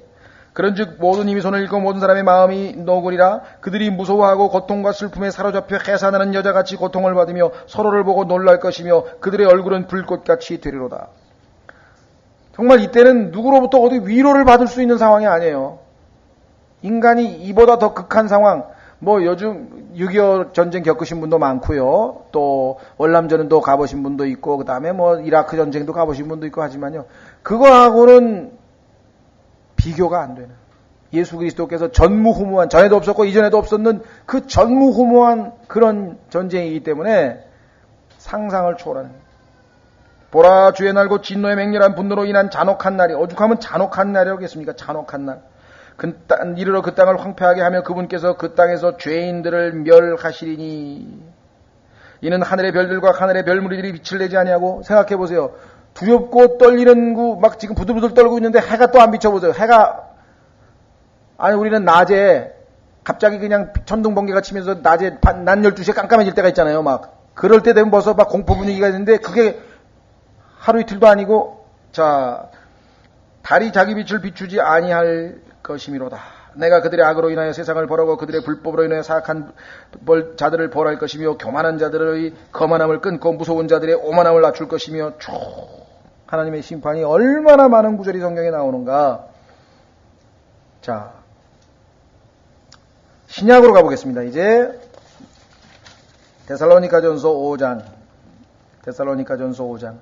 그런즉 모든 힘이 손을 잃고 모든 사람의 마음이 녹으리라. 그들이 무서워하고 고통과 슬픔에 사로잡혀 해산하는 여자같이 고통을 받으며 서로를 보고 놀랄 것이며 그들의 얼굴은 불꽃같이 되리로다. 정말 이때는 누구로부터 어디 위로를 받을 수 있는 상황이 아니에요. 인간이 이보다 더 극한 상황, 뭐 요즘 6.25 전쟁 겪으신 분도 많고요. 또 월남전도 가보신 분도 있고, 그 다음에 뭐 이라크 전쟁도 가보신 분도 있고 하지만요. 그거하고는 비교가 안 되는. 예수 그리스도께서 전무후무한, 전에도 없었고 이전에도 없었는 그 전무후무한 그런 전쟁이기 때문에 상상을 초월하는. 보라, 주의 날 곧 진노의 맹렬한 분노로 인한 잔혹한 날이, 오죽하면 잔혹한 날이라고 했습니까? 잔혹한 날. 이르러 그 땅을 황폐하게 하며 그분께서 그 땅에서 죄인들을 멸하시리니. 이는 하늘의 별들과 하늘의 별무리들이 빛을 내지 아니하고. 생각해 보세요. 두렵고 떨리는 막 지금 부들부들 떨고 있는데 해가 또 안 비춰보세요. 해가, 아니 우리는 낮에 갑자기 그냥 천둥번개가 치면서 낮에 낮 12시에 깜깜해질 때가 있잖아요. 막 그럴 때 되면 벌써 막 공포 분위기가 있는데 그게 하루 이틀도 아니고. 자, 달이 자기 빛을 비추지 아니할 것이미로다. 내가 그들의 악으로 인하여 세상을 벌하고 그들의 불법으로 인하여 사악한 자들을 벌할 것이며 교만한 자들의 거만함을 끊고 무서운 자들의 오만함을 낮출 것이며. 하나님의 심판이 얼마나 많은 구절이 성경에 나오는가. 자, 신약으로 가보겠습니다. 이제 데살로니가전서 5장. 데살로니가전서 5장.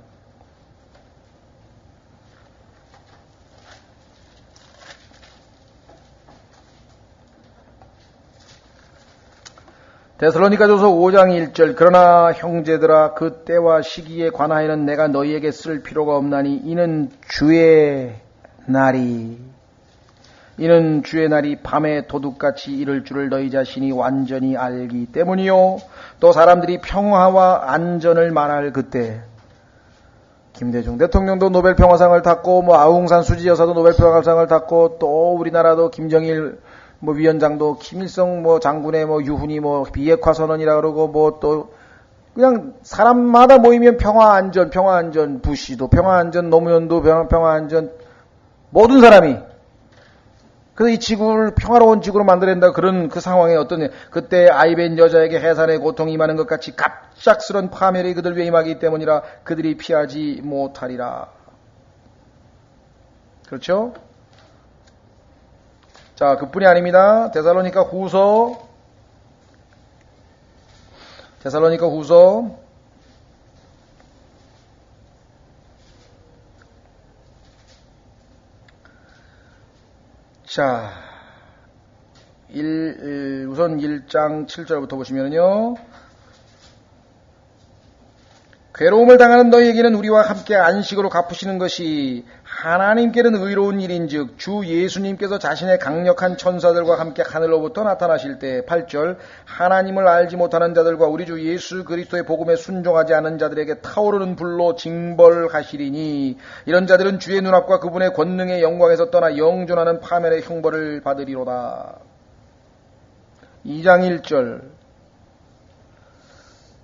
데살로니가전서 5장 1절. 그러나 형제들아, 그 때와 시기에 관하여는 내가 너희에게 쓸 필요가 없나니 이는 주의 날이 밤에 도둑같이 이를 줄을 너희 자신이 완전히 알기 때문이요. 또 사람들이 평화와 안전을 말할 그때. 김대중 대통령도 노벨 평화상을 탔고, 뭐 아웅산 수지 여사도 노벨 평화상을 탔고, 또 우리나라도 김정일 뭐 위원장도 김일성 뭐 장군의 뭐 유훈이 뭐 비핵화 선언이라 그러고, 뭐 또 그냥 사람마다 모이면 평화 안전, 부시도 평화 안전, 노무현도 평화 안전, 모든 사람이. 그래서 이 지구를 평화로운 지구로 만들어낸다. 그런 그 상황에 어떤, 그때 아이벤 여자에게 해산의 고통이 임하는 것 같이 갑작스런 파멸이 그들 위에 임하기 때문이라 그들이 피하지 못하리라. 그렇죠? 자, 그뿐이 아닙니다. 데살로니가 후서 1장 7절부터 보시면요. 괴로움을 당하는 너희에게는 우리와 함께 안식으로 갚으시는 것이 하나님께는 의로운 일인즉 주 예수님께서 자신의 강력한 천사들과 함께 하늘로부터 나타나실 때. 8절. 하나님을 알지 못하는 자들과 우리 주 예수 그리스도의 복음에 순종하지 않은 자들에게 타오르는 불로 징벌하시리니 이런 자들은 주의 눈앞과 그분의 권능의 영광에서 떠나 영존하는 파멸의 형벌을 받으리로다. 2장 1절.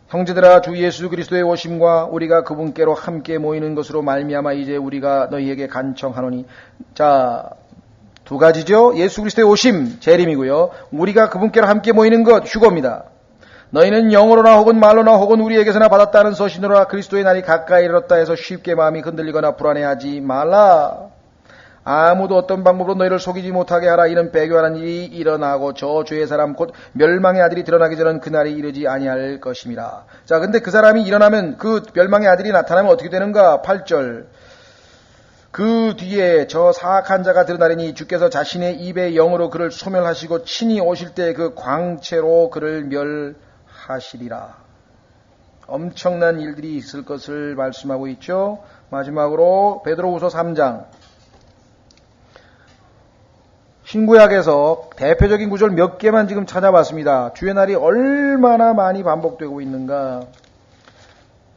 형제들아, 주 예수 그리스도의 오심과 우리가 그분께로 함께 모이는 것으로 말미암아 이제 우리가 너희에게 간청하노니. 자, 두 가지죠. 예수 그리스도의 오심, 재림이고요. 우리가 그분께로 함께 모이는 것, 휴거입니다. 너희는 영으로나 혹은 말로나 혹은 우리에게서나 받았다는 서신으로나 그리스도의 날이 가까이 이르렀다 해서 쉽게 마음이 흔들리거나 불안해하지 말라. 아무도 어떤 방법으로 너희를 속이지 못하게 하라. 이는 배교하는 일이 일어나고 저 죄의 사람 곧 멸망의 아들이 드러나기 전은 그날이 이르지 아니할 것임이라. 자, 근데 그 사람이 일어나면, 그 멸망의 아들이 나타나면 어떻게 되는가? 8절. 그 뒤에 저 사악한 자가 드러나리니 주께서 자신의 입의 영으로 그를 소멸하시고 친히 오실 때 그 광채로 그를 멸하시리라. 엄청난 일들이 있을 것을 말씀하고 있죠. 마지막으로 베드로후서 3장. 신구약에서 대표적인 구절 몇 개만 지금 찾아봤습니다. 주의 날이 얼마나 많이 반복되고 있는가.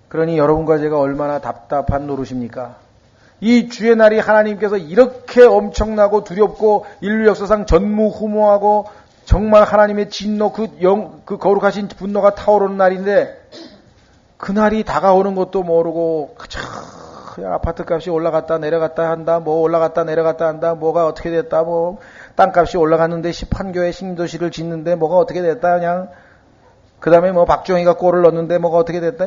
그러니 여러분과 제가 얼마나 답답한 노릇입니까? 이 주의 날이 하나님께서 이렇게 엄청나고 두렵고 인류 역사상 전무후무하고 정말 하나님의 진노, 그 거룩하신 분노가 타오르는 날인데, 그 날이 다가오는 것도 모르고 그냥 아파트 값이 올라갔다 내려갔다 한다, 뭐 올라갔다 내려갔다 한다, 뭐가 어떻게 됐다, 뭐 땅값이 올라갔는데 11교회 신도시를 짓는데 뭐가 어떻게 됐다, 그냥 그 다음에 뭐 박정희가 골을 넣었는데 뭐가 어떻게 됐다.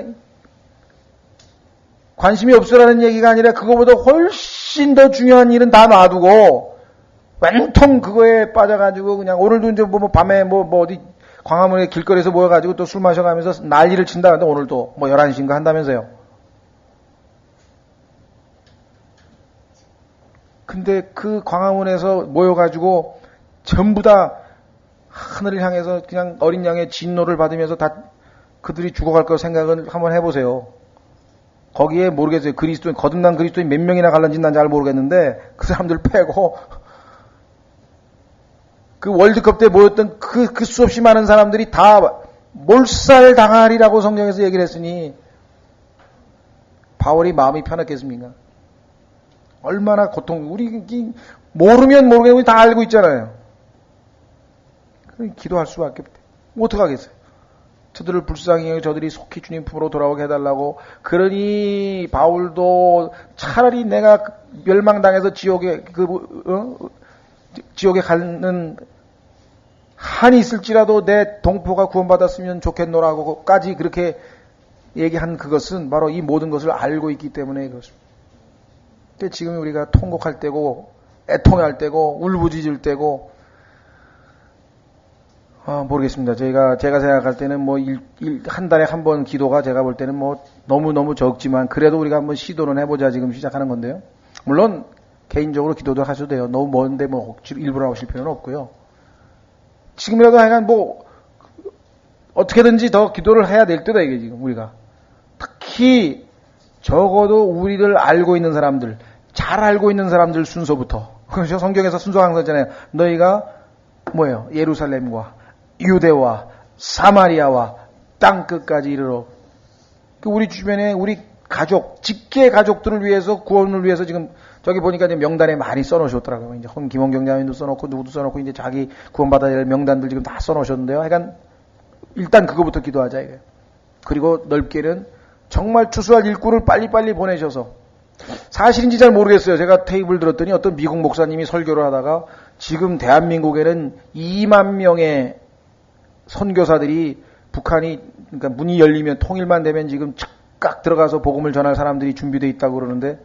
관심이 없으라는 얘기가 아니라 그거보다 훨씬 더 중요한 일은 다 놔두고 완통 그거에 빠져가지고 그냥 오늘도 이제 뭐 밤에 뭐 어디 광화문에 길거리에서 모여가지고 또 술 마셔가면서 난리를 친다는데 오늘도 뭐 11시인가 한다면서요. 근데 그 광화문에서 모여가지고 전부 다 하늘을 향해서 그냥 어린 양의 진노를 받으면서 다 그들이 죽어갈 거 생각을 한번 해보세요. 거기에 모르겠어요. 그리스도인, 거듭난 그리스도인 몇 명이나 갈란지는 난 잘 모르겠는데 그 사람들 빼고 그 월드컵 때 모였던 그 수없이 많은 사람들이 다 몰살당하리라고 성경에서 얘기를 했으니 바울이 마음이 편했겠습니까? 얼마나 우리 모르면 모르겠는데 다 알고 있잖아요. 기도할 수밖에 없대. 어떡하겠어요? 저들을 불쌍히 여겨 저들이 속히 주님 품으로 돌아오게 해달라고. 그러니 바울도 차라리 내가 멸망당해서 지옥에 지옥에 가는 한이 있을지라도 내 동포가 구원받았으면 좋겠노라고까지 그렇게 얘기한 그것은 바로 이 모든 것을 알고 있기 때문에 그렇습니다. 근데 지금 우리가 통곡할 때고 애통할 때고 울부짖을 때고 모르겠습니다. 제가 생각할 때는 뭐 한 달에 한 번 기도가 제가 볼 때는 뭐 너무너무 적지만 그래도 우리가 한번 시도는 해보자 지금 시작하는 건데요. 물론 개인적으로 기도도 하셔도 돼요. 너무 먼데 뭐 억지로 일부러 하실 필요는 없고요. 지금이라도 하여간 뭐 어떻게든지 더 기도를 해야 될 때다 이게 지금 우리가. 특히 적어도 우리를 알고 있는 사람들, 잘 알고 있는 사람들 순서부터. 그렇죠? 성경에서 순서가 항상 있잖아요. 너희가 뭐예요? 예루살렘과 유대와 사마리아와 땅끝까지 이르러. 우리 주변에 우리 가족, 직계 가족들을 위해서 구원을 위해서 지금 저기 보니까 이제 명단에 많이 써놓으셨더라고요. 이제 김원경 장님도 써놓고 누구도 써놓고 이제 자기 구원받아야 될 명단들 지금 다 써놓으셨는데요. 하여간 일단 그거부터 기도하자 이거예요. 그리고 넓게는 정말 추수할 일꾼을 빨리빨리 보내셔서 사실인지 잘 모르겠어요. 제가 테이블 들었더니 어떤 미국 목사님이 설교를 하다가 지금 대한민국에는 2만 명의 선교사들이 북한이 그러니까 문이 열리면 통일만 되면 지금 즉각 들어가서 복음을 전할 사람들이 준비되어 있다고 그러는데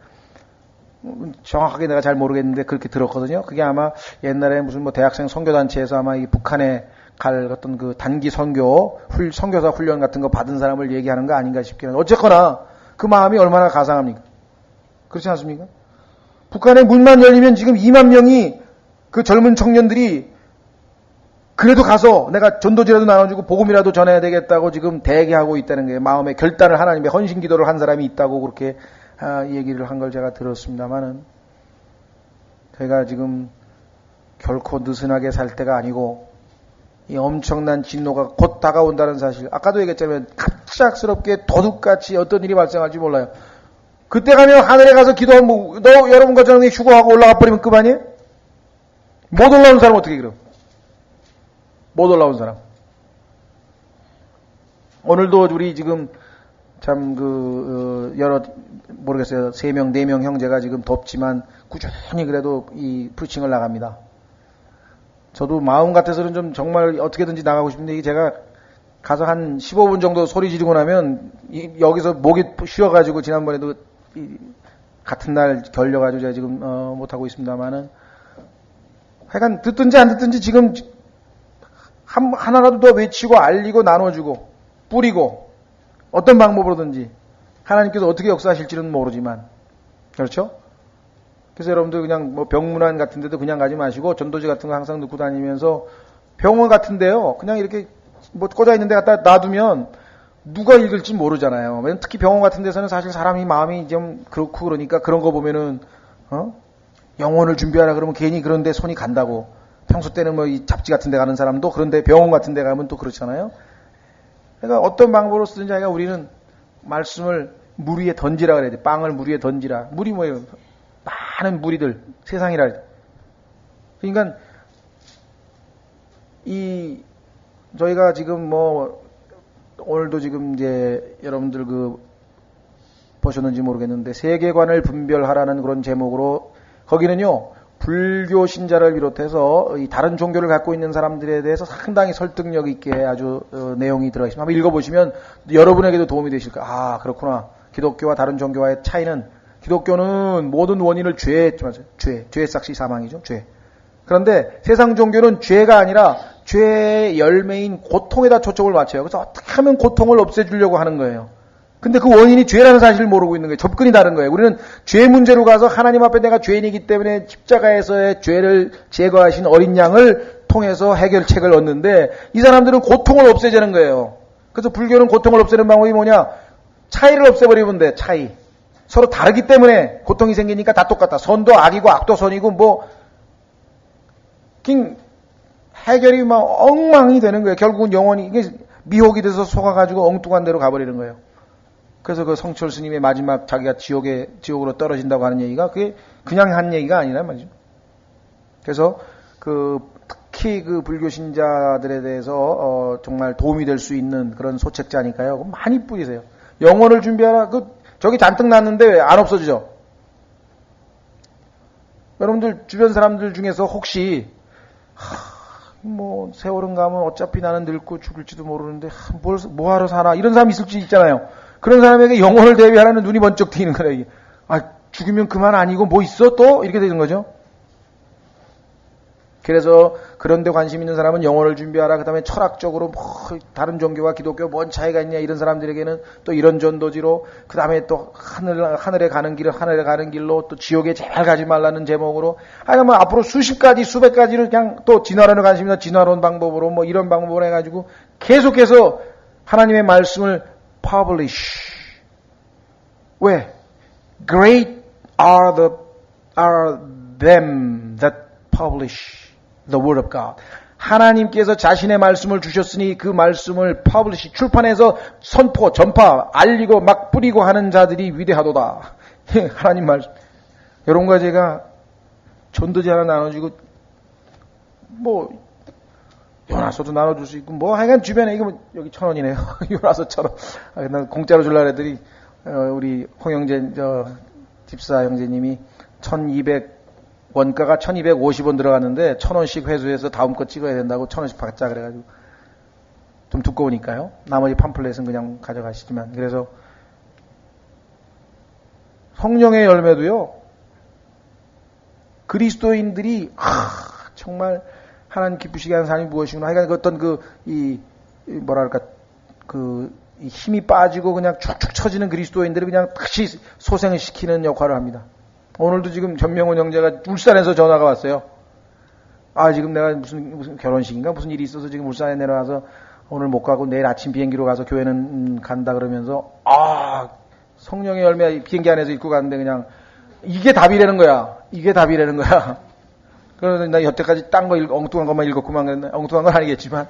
정확하게 내가 잘 모르겠는데 그렇게 들었거든요. 그게 아마 옛날에 무슨 뭐 대학생 선교단체에서 아마 이 북한에 갈 어떤 그 단기 선교사 훈련 같은 거 받은 사람을 얘기하는 거 아닌가 싶기는. 어쨌거나 그 마음이 얼마나 가상합니까? 그렇지 않습니까? 북한의 문만 열리면 지금 2만 명이 그 젊은 청년들이 그래도 가서 내가 전도지라도 나눠주고 복음이라도 전해야 되겠다고 지금 대기하고 있다는 게 마음의 결단을 하나님의 헌신 기도를 한 사람이 있다고 그렇게 얘기를 한 걸 제가 들었습니다만은 제가 지금 결코 느슨하게 살 때가 아니고 이 엄청난 진노가 곧 다가온다는 사실. 아까도 얘기했잖아요. 갑작스럽게 도둑같이 어떤 일이 발생할지 몰라요. 그때 가면 하늘에 가서 기도하면 너 여러분과 저는 휴거하고 올라가 버리면 그만이에요? 못 올라온 사람 어떻게 그럼? 못 올라온 사람. 오늘도 우리 지금 참 여러 모르겠어요. 3명, 4명 형제가 지금 덥지만 꾸준히 그래도 이 프리칭을 나갑니다. 저도 마음 같아서는 좀 정말 어떻게든지 나가고 싶은데 이게 제가 가서 한 15분 정도 소리 지르고 나면 여기서 목이 쉬어가지고 지난번에도 같은 날 결려가지고 제가 지금 못하고 있습니다만은 하여간 듣든지 안 듣든지 지금 하나라도 더 외치고 알리고 나눠주고 뿌리고 어떤 방법으로든지 하나님께서 어떻게 역사하실지는 모르지만 그렇죠? 그래서 여러분들 그냥 뭐 병문안 같은 데도 그냥 가지 마시고 전도지 같은 거 항상 넣고 다니면서 병원 같은 데요 그냥 이렇게 뭐 꽂아 있는 데 갖다 놔두면 누가 읽을지 모르잖아요. 왜냐면 특히 병원 같은 데서는 사실 사람이 마음이 좀 그렇고 그러니까 그런 거 보면은 영혼을 준비하라 그러면 괜히 그런 데 손이 간다고. 평소 때는 뭐 이 잡지 같은 데 가는 사람도 그런데 병원 같은 데 가면 또 그렇잖아요. 그러니까 어떤 방법으로 쓰든지 하여간 우리는 말씀을 물 위에 던지라 그래야 돼. 빵을 물 위에 던지라. 물이 뭐예요? 많은 무리들, 세상이라. 그러니까 저희가 지금 뭐 오늘도 지금 이제 여러분들 보셨는지 모르겠는데 세계관을 분별하라는 그런 제목으로 거기는요 불교 신자를 비롯해서 이 다른 종교를 갖고 있는 사람들에 대해서 상당히 설득력 있게 아주 내용이 들어 있습니다. 한번 읽어보시면 여러분에게도 도움이 되실 거예요. 아 그렇구나. 기독교와 다른 종교와의 차이는 기독교는 모든 원인을 죄 싹시 사망이죠. 죄. 그런데 세상 종교는 죄가 아니라 죄의 열매인 고통에다 초점을 맞춰요. 그래서 어떻게 하면 고통을 없애주려고 하는 거예요. 근데 그 원인이 죄라는 사실을 모르고 있는 거예요. 접근이 다른 거예요. 우리는 죄 문제로 가서 하나님 앞에 내가 죄인이기 때문에 십자가에서의 죄를 제거하신 어린 양을 통해서 해결책을 얻는데 이 사람들은 고통을 없애자는 거예요. 그래서 불교는 고통을 없애는 방법이 뭐냐? 차이를 없애버리면 돼. 차이. 서로 다르기 때문에 고통이 생기니까 다 똑같다. 선도 악이고 악도 선이고 뭐 해결이 막 엉망이 되는 거예요. 결국은 영혼이 이게 미혹이 돼서 속아가지고 엉뚱한 데로 가버리는 거예요. 그래서 그 성철 스님의 마지막 자기가 지옥으로 떨어진다고 하는 얘기가 그게 그냥 한 얘기가 아니란 말이죠. 그래서 특히 불교 신자들에 대해서 정말 도움이 될 수 있는 그런 소책자니까요. 많이 뿌리세요. 영혼을 준비하라. 저기 잔뜩 났는데 왜 안 없어지죠? 여러분들 주변 사람들 중에서 혹시 세월은 가면 어차피 나는 늙고 죽을지도 모르는데 뭐하러 사나 이런 사람 있을지 있잖아요. 그런 사람에게 영혼을 대비하라는 눈이 번쩍 트이는 거예요. 이게. 죽으면 그만 아니고 뭐 있어 또? 이렇게 되는 거죠. 그래서 그런 데 관심 있는 사람은 영혼을 준비하라. 그 다음에 철학적으로 다른 종교와 기독교 뭔 차이가 있냐 이런 사람들에게는 또 이런 전도지로 그 다음에 또 하늘에 가는 길로 또 지옥에 제발 가지 말라는 제목으로 앞으로 수십 가지 수백 가지를 그냥 또 진화론에 관심 있는 진화론 방법으로 뭐 이런 방법으로 해가지고 계속해서 하나님의 말씀을 publish. 왜? Great are them that publish the word of God. 하나님께서 자신의 말씀을 주셨으니 그 말씀을 publish, 출판해서 선포, 전파, 알리고 막 뿌리고 하는 자들이 위대하도다. 하나님 말씀. 여러분과 제가 전도지 하나 나눠주고 요나서도 나눠줄 수 있고 하여간 주변에 이거 여기 1,000원이네요. 요나서 1,000원. 난 공짜로 주려고 했더니 우리 홍영재 집사 형제님이 1200원가가 1250원 들어갔는데 1,000원씩 회수해서 다음 거 찍어야 된다고 1,000원씩 받자 그래가지고 좀 두꺼우니까요. 나머지 팜플렛은 그냥 가져가시지만 그래서 성령의 열매도요. 그리스도인들이 정말 하나님 기쁘시게 하는 삶이 무엇이구나. 하여간 어떤 이 힘이 빠지고 그냥 축축 처지는 그리스도인들을 그냥 다시 소생시키는 역할을 합니다. 오늘도 지금 전명훈 형제가 울산에서 전화가 왔어요. 지금 내가 무슨 결혼식인가 무슨 일이 있어서 지금 울산에 내려와서 오늘 못 가고 내일 아침 비행기로 가서 교회는 간다 그러면서 성령의 열매 비행기 안에서 읽고 갔는데 그냥 이게 답이라는 거야. 그래서 나 여태까지 딴 거 엉뚱한 것만 읽었구만 그랬는데 엉뚱한 건 아니겠지만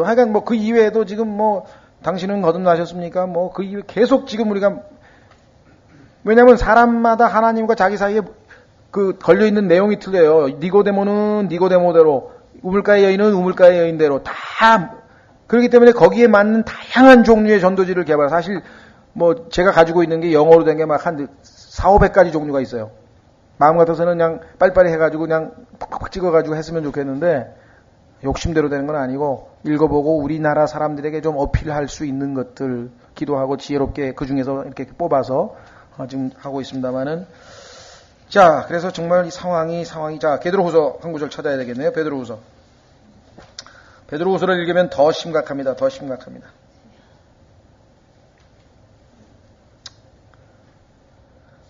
하여간 그 이외에도 지금 당신은 거듭나셨습니까? 그 이외에 계속 지금 우리가 왜냐면 사람마다 하나님과 자기 사이에 걸려있는 내용이 틀려요. 니고데모는 니고데모대로 우물가의 여인은 우물가의 여인대로 다 그렇기 때문에 거기에 맞는 다양한 종류의 전도지를 개발. 사실 제가 가지고 있는 게 영어로 된 게 막 한 4, 500가지 종류가 있어요. 마음 같아서는 그냥 빨리빨리 해가지고 그냥 팍팍 찍어가지고 했으면 좋겠는데 욕심대로 되는 건 아니고 읽어보고 우리나라 사람들에게 좀 어필할 수 있는 것들 기도하고 지혜롭게 그 중에서 이렇게 뽑아서 지금 하고 있습니다만은 자, 그래서 정말 이 상황이 자, 베드로후서 한 구절 찾아야 되겠네요. 베드로후서를 읽으면 더 심각합니다.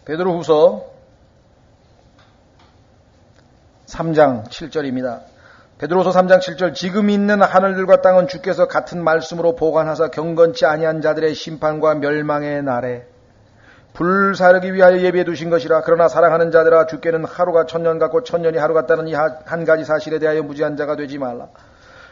베드로후서 3장 7절입니다. 베드로서 3장 7절 지금 있는 하늘들과 땅은 주께서 같은 말씀으로 보관하사 경건치 아니한 자들의 심판과 멸망의 날에 불사르기 위하여 예비해 두신 것이라. 그러나 사랑하는 자들아 주께는 하루가 천년 같고 천년이 하루 같다는 이 한 가지 사실에 대하여 무지한 자가 되지 말라.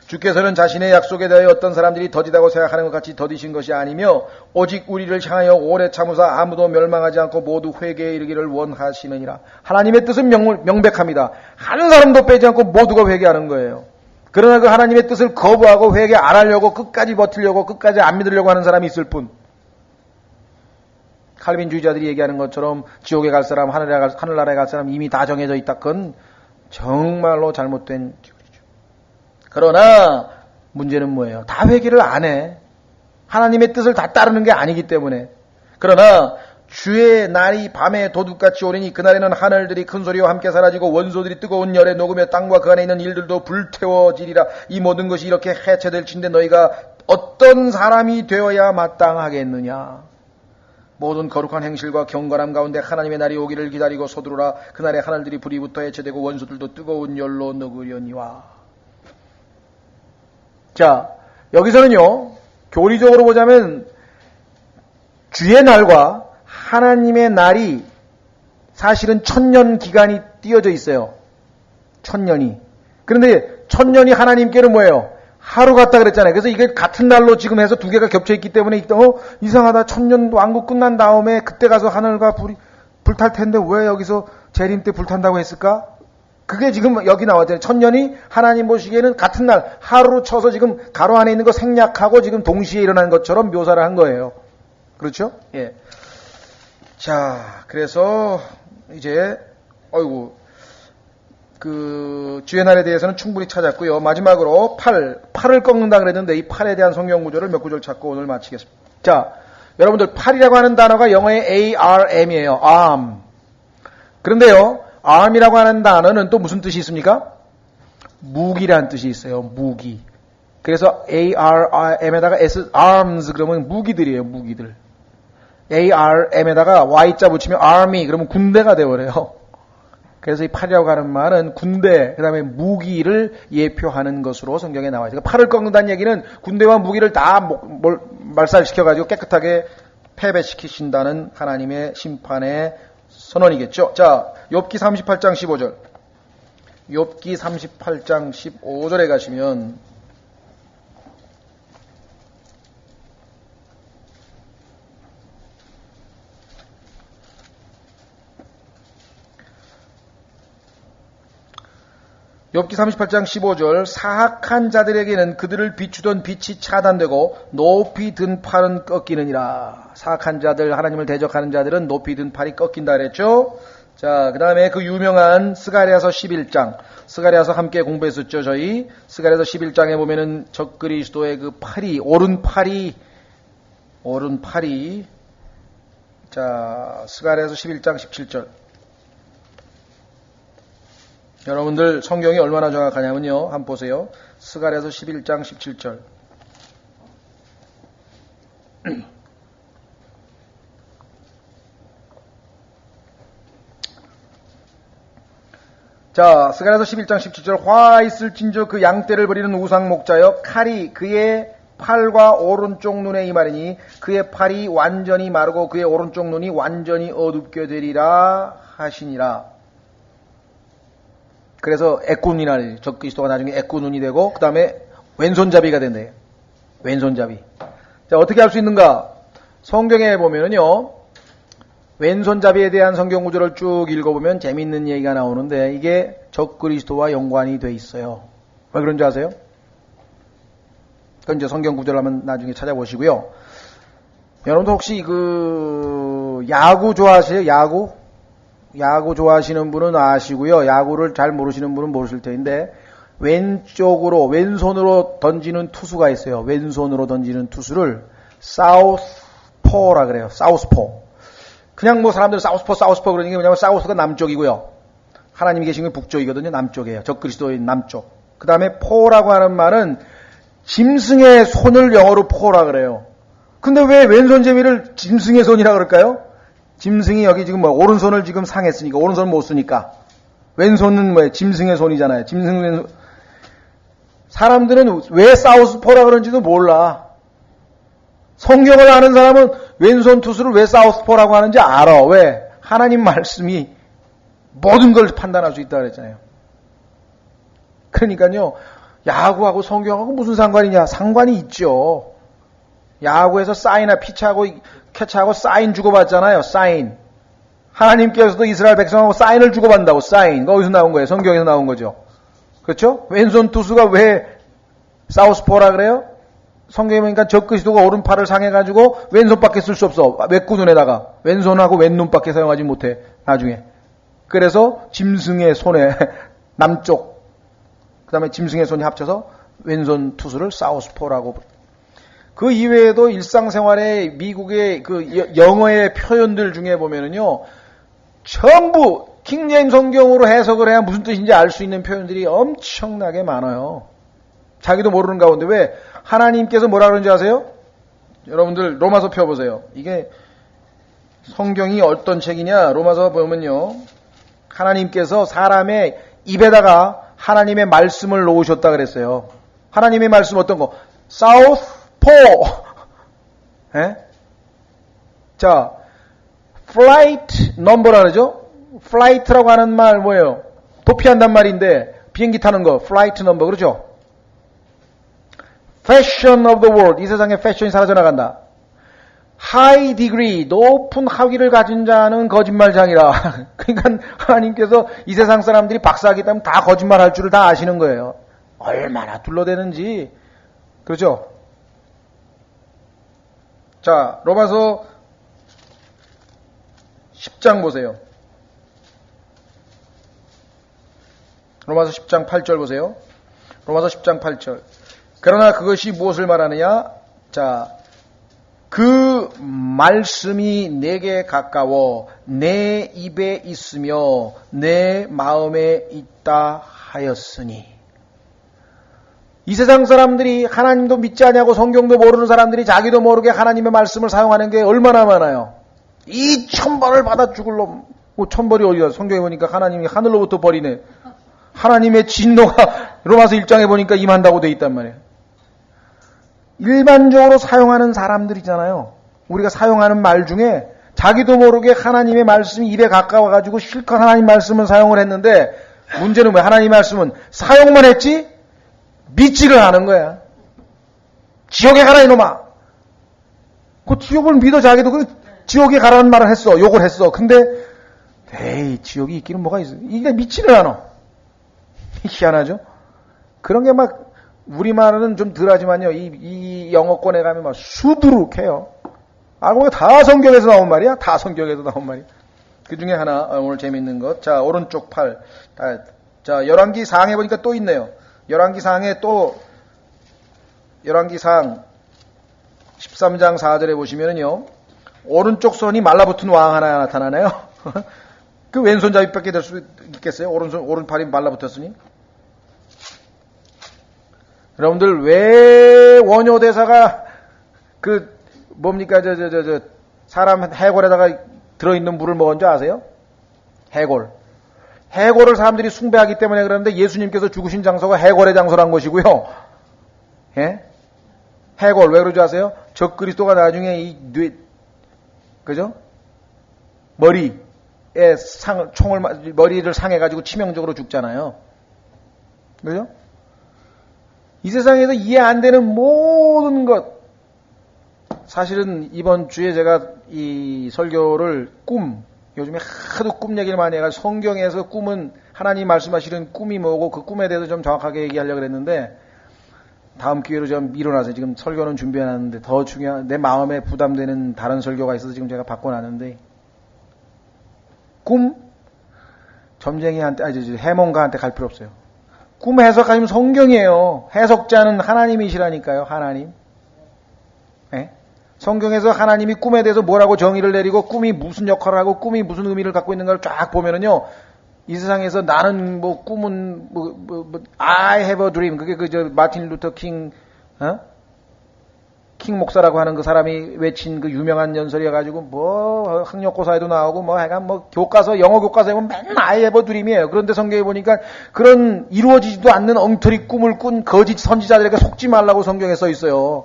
주께서는 자신의 약속에 대하여 어떤 사람들이 더디다고 생각하는 것 같이 더디신 것이 아니며 오직 우리를 향하여 오래 참으사 아무도 멸망하지 않고 모두 회개에 이르기를 원하시느니라. 하나님의 뜻은 명백합니다. 한 사람도 빼지 않고 모두가 회개하는 거예요. 그러나 그 하나님의 뜻을 거부하고 회개 안 하려고 끝까지 버티려고 끝까지 안 믿으려고 하는 사람이 있을 뿐. 칼빈주의자들이 얘기하는 것처럼 지옥에 갈 사람, 하늘나라에 갈 사람 이미 다 정해져 있다. 그건 정말로 잘못된 기술이죠. 그러나 문제는 뭐예요? 다 회개를 안 해. 하나님의 뜻을 다 따르는 게 아니기 때문에. 그러나 주의 날이 밤에 도둑같이 오리니 그날에는 하늘들이 큰 소리와 함께 사라지고 원소들이 뜨거운 열에 녹으며 땅과 그 안에 있는 일들도 불태워지리라. 이 모든 것이 이렇게 해체될 진데 너희가 어떤 사람이 되어야 마땅하겠느냐. 모든 거룩한 행실과 경건함 가운데 하나님의 날이 오기를 기다리고 서두르라. 그날에 하늘들이 불이 붙어 해체되고 원소들도 뜨거운 열로 녹으려니와. 자, 여기서는요, 교리적으로 보자면 주의 날과 하나님의 날이 사실은 1000년 기간이 띄어져 있어요. 1000년이. 그런데 1000년이 하나님께는 뭐예요? 하루 같다 그랬잖아요. 그래서 이게 같은 날로 지금 해서 두 개가 겹쳐 있기 때문에 이상하다. 1000년 왕국 끝난 다음에 그때 가서 하늘과 불탈 텐데 왜 여기서 재림 때 불탄다고 했을까? 그게 지금 여기 나왔잖아요. 1000년이 하나님 보시기에는 같은 날 하루로 쳐서 지금 가로 안에 있는 거 생략하고 지금 동시에 일어난 것처럼 묘사를 한 거예요. 그렇죠? 예. 자, 그래서 이제 주의 날에 대해서는 충분히 찾았고요. 마지막으로 팔을 꺾는다 그랬는데 이 팔에 대한 성경 구절을 몇 구절 찾고 오늘 마치겠습니다. 자, 여러분들 팔이라고 하는 단어가 영어의 ARM이에요. arm. 그런데요, arm이라고 하는 단어는 또 무슨 뜻이 있습니까? 무기라는 뜻이 있어요. 무기. 그래서 ARM에다가 arms 그러면 무기들이에요. 무기들. ARM에다가 Y자 붙이면 army 그러면 군대가 되어버려요. 그래서 이 팔이라고 하는 말은 군대, 그 다음에 무기를 예표하는 것으로 성경에 나와 있어요. 팔을 꺾는다는 얘기는 군대와 무기를 다 말살시켜가지고 깨끗하게 패배시키신다는 하나님의 심판의 선언이겠죠. 자, 욥기 38장 15절. 욥기 38장 15절에 가시면 욥기 38장 15절 사악한 자들에게는 그들을 비추던 빛이 차단되고 높이 든 팔은 꺾이느니라. 사악한 자들, 하나님을 대적하는 자들은 높이 든 팔이 꺾인다 그랬죠. 자, 그 다음에 그 유명한 스가랴서 11장. 스가랴서 함께 공부했었죠, 저희. 스가랴서 11장에 보면은 적그리스도의 그 팔이, 오른팔이. 자, 스가랴서 11장 17절. 여러분들 성경이 얼마나 정확하냐면요. 한번 보세요. 스가랴서 11장 17절. 자, 스가랴서 11장 17절. 화 있을진저 그 양떼를 버리는 우상 목자여 칼이 그의 팔과 오른쪽 눈에 임하리니 그의 팔이 완전히 마르고 그의 오른쪽 눈이 완전히 어둡게 되리라 하시니라. 그래서 애꾼이나 적그리스도가 나중에 애꾼눈이 되고 그 다음에 왼손잡이가 된대요. 왼손잡이. 자, 어떻게 할 수 있는가? 성경에 보면은요, 왼손잡이에 대한 성경 구절을 쭉 읽어보면 재밌는 얘기가 나오는데 이게 적그리스도와 연관이 돼 있어요. 왜 그런지 아세요? 그건 이제 성경 구절을 한번 나중에 찾아보시고요. 여러분도 혹시 야구 좋아하세요? 야구? 야구 좋아하시는 분은 아시고요. 야구를 잘 모르시는 분은 모르실 텐데 왼손으로 던지는 투수가 있어요. 왼손으로 던지는 투수를 사우스포라 그래요. 사우스포. 그냥 뭐 사람들 사우스포 그러는 게 뭐냐면 사우스가 남쪽이고요. 하나님이 계신 건 북쪽이거든요. 남쪽이에요. 적그리스도인 남쪽. 그 다음에 포라고 하는 말은 짐승의 손을 영어로 포라 그래요. 근데 왜 왼손잡이를 짐승의 손이라 그럴까요? 짐승이 여기 지금 뭐 오른손을 지금 상했으니까 오른손을 못 쓰니까 왼손은 뭐예요? 짐승의 손이잖아요. 짐승 왼손. 사람들은 왜 사우스포라 그런지도 몰라. 성경을 아는 사람은 왼손 투수를 왜 사우스포라고 하는지 알아. 왜? 하나님 말씀이 모든 걸 판단할 수 있다고 그랬잖아요. 그러니까요. 야구하고 성경하고 무슨 상관이냐? 상관이 있죠. 야구에서 사인이나 피치하고 캐치하고 사인 주고받잖아요. 사인. 하나님께서도 이스라엘 백성하고 사인을 주고받는다고. 사인. 거기서 나온 거예요. 성경에서 나온 거죠. 그렇죠? 왼손 투수가 왜 사우스포라 그래요? 성경에 보니까 적그리스도가 오른팔을 상해가지고 왼손밖에 쓸 수 없어. 외구눈에다가 왼손하고 왼눈밖에 사용하지 못해. 나중에. 그래서 짐승의 손에 남쪽 그 다음에 짐승의 손이 합쳐서 왼손 투수를 사우스포라고. 그 이외에도 일상생활의 미국의 그 영어의 표현들 중에 보면은요, 전부 킹제임스 성경으로 해석을 해야 무슨 뜻인지 알 수 있는 표현들이 엄청나게 많아요. 자기도 모르는 가운데. 왜? 하나님께서 뭐라 그러는지 아세요? 여러분들 로마서 펴보세요. 이게 성경이 어떤 책이냐? 로마서 보면요, 하나님께서 사람의 입에다가 하나님의 말씀을 놓으셨다 그랬어요. 하나님의 말씀 어떤 거? 사우스포. 예? 자, 플라이트 넘버라 그러죠? 플라이트라고 하는 말 뭐예요? 도피한단 말인데 비행기 타는 거 플라이트 넘버 그러죠? Fashion of the world. 이 세상에 패션이 사라져 나간다. High degree. 높은 학위를 가진 자는 거짓말장이라. 그러니까 하나님께서 이 세상 사람들이 박사하기 때문에 다 거짓말할 줄을 다 아시는 거예요. 얼마나 둘러대는지. 그렇죠? 자, 로마서 10장 보세요. 로마서 10장 8절 보세요. 로마서 10장 8절. 그러나 그것이 무엇을 말하느냐? 자, 그 말씀이 내게 가까워 내 입에 있으며 내 마음에 있다 하였으니. 이 세상 사람들이 하나님도 믿지 않냐고 성경도 모르는 사람들이 자기도 모르게 하나님의 말씀을 사용하는 게 얼마나 많아요. 이 천벌을 받아 죽을 놈. 뭐 천벌이 어디야? 성경에 보니까 하나님이 하늘로부터 버리네. 하나님의 진노가 로마서 1장에 보니까 임한다고 돼 있단 말이에요. 일반적으로 사용하는 사람들이잖아요. 우리가 사용하는 말 중에 자기도 모르게 하나님의 말씀이 입에 가까워가지고 실컷 하나님 말씀을 사용을 했는데, 문제는 뭐야? 하나님 말씀은 사용만 했지 믿지를 않은 거야. 지옥에 가라 이놈아. 그 지옥을 믿어. 자기도 그 지옥에 가라는 말을 했어. 욕을 했어. 근데 에이, 지옥이 있기는 뭐가 있어. 이게 믿지를 않아. 희한하죠? 그런 게 막 우리말은 좀 덜하지만요, 이 영어권에 가면 막 수두룩해요. 알고 보니까 다 성경에서 나온 말이야. 다 성경에서 나온 말이야. 그 중에 하나, 오늘 재밌는 것. 자, 오른쪽 팔. 자, 열왕기 사항에 보니까 또 있네요. 열왕기 사항에 또, 열왕기 사항 13장 4절에 보시면은요, 오른쪽 손이 말라붙은 왕 하나 나타나네요. 그 왼손잡이밖에 될 수 있겠어요? 오른팔이 말라붙었으니? 여러분들 왜 원효대사가 그 뭡니까 사람 해골에다가 들어있는 물을 먹은 줄 아세요? 해골을 사람들이 숭배하기 때문에 그러는데 예수님께서 죽으신 장소가 해골의 장소란 것이고요. 예? 해골 왜 그러지 아세요? 적그리스도가 나중에 이 그죠? 머리를 상해가지고 치명적으로 죽잖아요. 그죠? 이 세상에서 이해 안 되는 모든 것. 사실은 이번 주에 제가 이 설교를 요즘에 하도 꿈 얘기를 많이 해가지고 성경에서 꿈은 하나님 말씀하시는 꿈이 뭐고 그 꿈에 대해서 좀 정확하게 얘기하려고 그랬는데, 다음 기회로 좀 미뤄놔서 지금 설교는 준비해놨는데, 더 중요한 내 마음에 부담되는 다른 설교가 있어서 지금 제가 바꿔놨는데, 꿈 점쟁이한테, 해몽가한테 갈 필요 없어요. 꿈 해석하시면 성경이에요. 해석자는 하나님이시라니까요, 하나님. 네? 성경에서 하나님이 꿈에 대해서 뭐라고 정의를 내리고 꿈이 무슨 역할을 하고 꿈이 무슨 의미를 갖고 있는가를 쫙 보면은요, 이 세상에서 나는 뭐 꿈은 I have a dream. 그게 마틴 루터 킹, 킹 목사라고 하는 그 사람이 외친 그 유명한 연설이어가지고 뭐 학력고사에도 나오고 뭐 하여간 뭐 교과서, 영어 교과서에 보면 맨날 I have a dream이에요. 그런데 성경에 보니까 그런 이루어지지도 않는 엉터리 꿈을 꾼 거짓 선지자들에게 속지 말라고 성경에 써 있어요.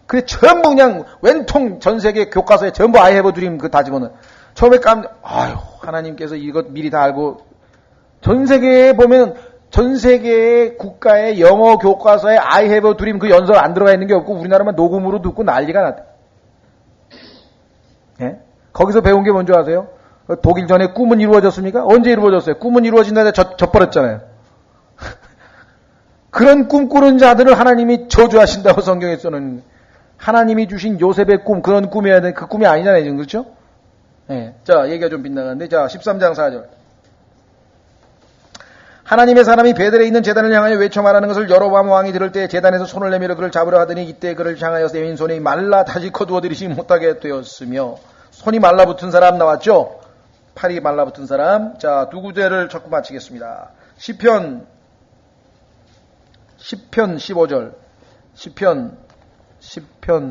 그래 전부 그냥 웬통 전 세계 교과서에 전부 I have a dream 다 집어넣어. 처음에 아유 하나님께서 이것 미리 다 알고 전 세계에 보면 전 세계의 국가의 영어 교과서에 I have a dream 그 연설 안 들어가 있는 게 없고 우리나라만 녹음으로 듣고 난리가 났다. 예? 거기서 배운 게 뭔지 아세요? 독일 전에 꿈은 이루어졌습니까? 언제 이루어졌어요? 꿈은 이루어진다는데 젖버렸잖아요. 그런 꿈꾸는 자들을 하나님이 저주하신다고 성경에 써는 하나님이 주신 요셉의 꿈 그런 꿈이어야 돼. 그 꿈이 아니잖아요. 지금 그렇죠? 예. 자 얘기가 좀 빗나가는데 자 13장 4절 하나님의 사람이 베델에 있는 제단을 향하여 외쳐 말하는 것을 여로보암 왕이 들을 때 제단에서 손을 내밀어 그를 잡으려 하더니 이때 그를 향하여 내민 손이 말라 다시 거두어들이지 못하게 되었으며 손이 말라붙은 사람 나왔죠? 팔이 말라붙은 사람. 자, 두 구절을 적고 마치겠습니다. 시편 15절. 시편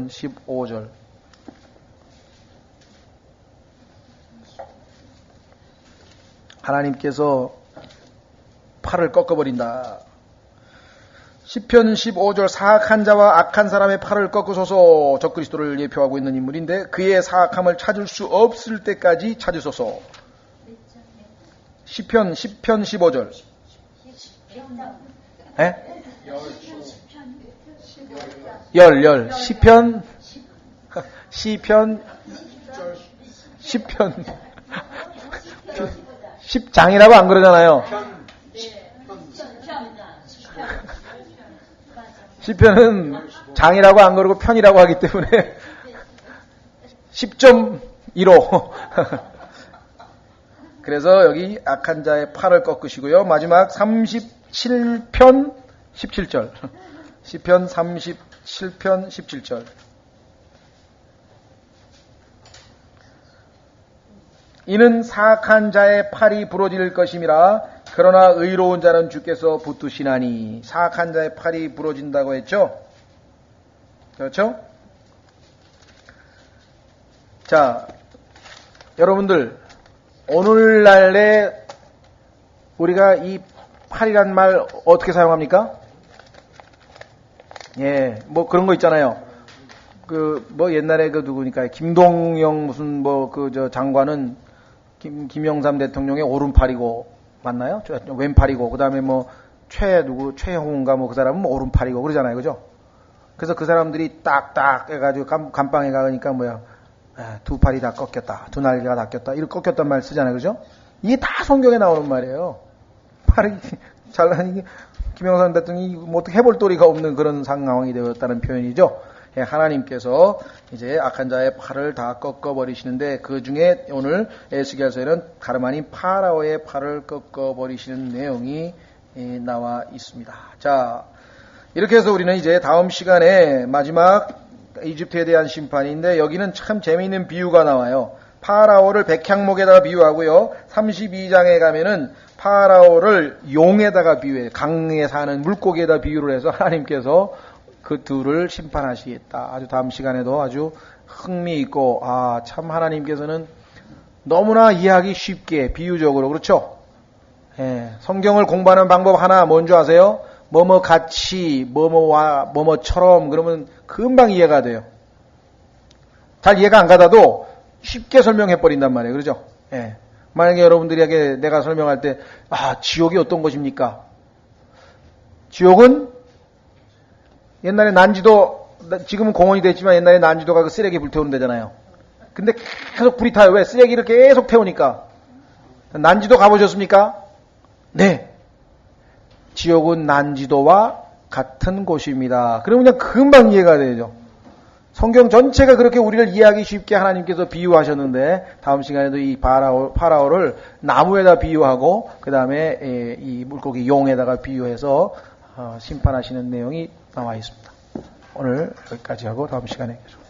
15절. 하나님께서 팔을 꺾어버린다. 시편 15절 사악한 자와 악한 사람의 팔을 꺾으소서. 적그리스도를 예표하고 있는 인물인데 그의 사악함을 찾을 수 없을 때까지 찾으소서. 시편 15절. 에? 시편 10장이라고 안 그러잖아요. 시편은 장이라고 안 그러고 편이라고 하기 때문에 10.15 그래서 여기 악한 자의 팔을 꺾으시고요. 마지막 37편 17절 시편 37편 17절 이는 사악한 자의 팔이 부러질 것임이라 그러나 의로운 자는 주께서 붙드시나니. 사악한 자의 팔이 부러진다고 했죠? 그렇죠? 자, 여러분들 오늘날에 우리가 이 팔이란 말 어떻게 사용합니까? 예, 뭐 그런 거 있잖아요. 뭐 옛날에 누구니까 김동영 무슨 장관은 김영삼 대통령의 오른팔이고 맞나요? 왼팔이고 그다음에 뭐 최홍인가 뭐 그 사람은 뭐 오른팔이고 그러잖아요. 그죠? 그래서 그 사람들이 딱딱 해가지고 감방에 가니까 두 팔이 다 꺾였다. 두 날개가 다 꼈다. 이렇게 꺾였단 말 쓰잖아요. 그죠? 이게 다 성경에 나오는 말이에요. 팔이 잘나니 김영삼 대통령이 뭐 어떻게 해볼 도리가 없는 그런 상황이 되었다는 표현이죠. 하나님께서 이제 악한 자의 팔을 다 꺾어버리시는데 그 중에 오늘 에스겔서에는 다름 아닌 파라오의 팔을 꺾어버리시는 내용이 나와 있습니다. 자, 이렇게 해서 우리는 이제 다음 시간에 마지막 이집트에 대한 심판인데 여기는 참 재미있는 비유가 나와요. 파라오를 백향목에다가 비유하고요. 32장에 가면은 파라오를 용에다가 비유해요. 강에 사는 물고기에다 비유를 해서 하나님께서 그 둘을 심판하시겠다. 아주 다음 시간에도 아주 흥미있고 참 하나님께서는 너무나 이해하기 쉽게 비유적으로 그렇죠? 예, 성경을 공부하는 방법 하나 뭔지 아세요? 뭐뭐 같이 뭐뭐와 뭐뭐처럼 그러면 금방 이해가 돼요. 잘 이해가 안 가다도 쉽게 설명해 버린단 말이에요. 그렇죠? 예. 만약에 여러분들에게 내가 설명할 때 지옥이 어떤 것입니까? 지옥은 옛날에 난지도, 지금은 공원이 됐지만 옛날에 난지도가 그 쓰레기 불태우는 데잖아요. 근데 계속 불이 타요. 왜? 쓰레기를 계속 태우니까. 난지도 가보셨습니까? 네. 지옥은 난지도와 같은 곳입니다. 그러면 그냥 금방 이해가 되죠. 성경 전체가 그렇게 우리를 이해하기 쉽게 하나님께서 비유하셨는데 다음 시간에도 이 파라오를 나무에다 비유하고 그 다음에 이 물고기 용에다가 비유해서 심판하시는 내용이 나와 있습니다. 오늘 여기까지 하고 다음 시간에 계속.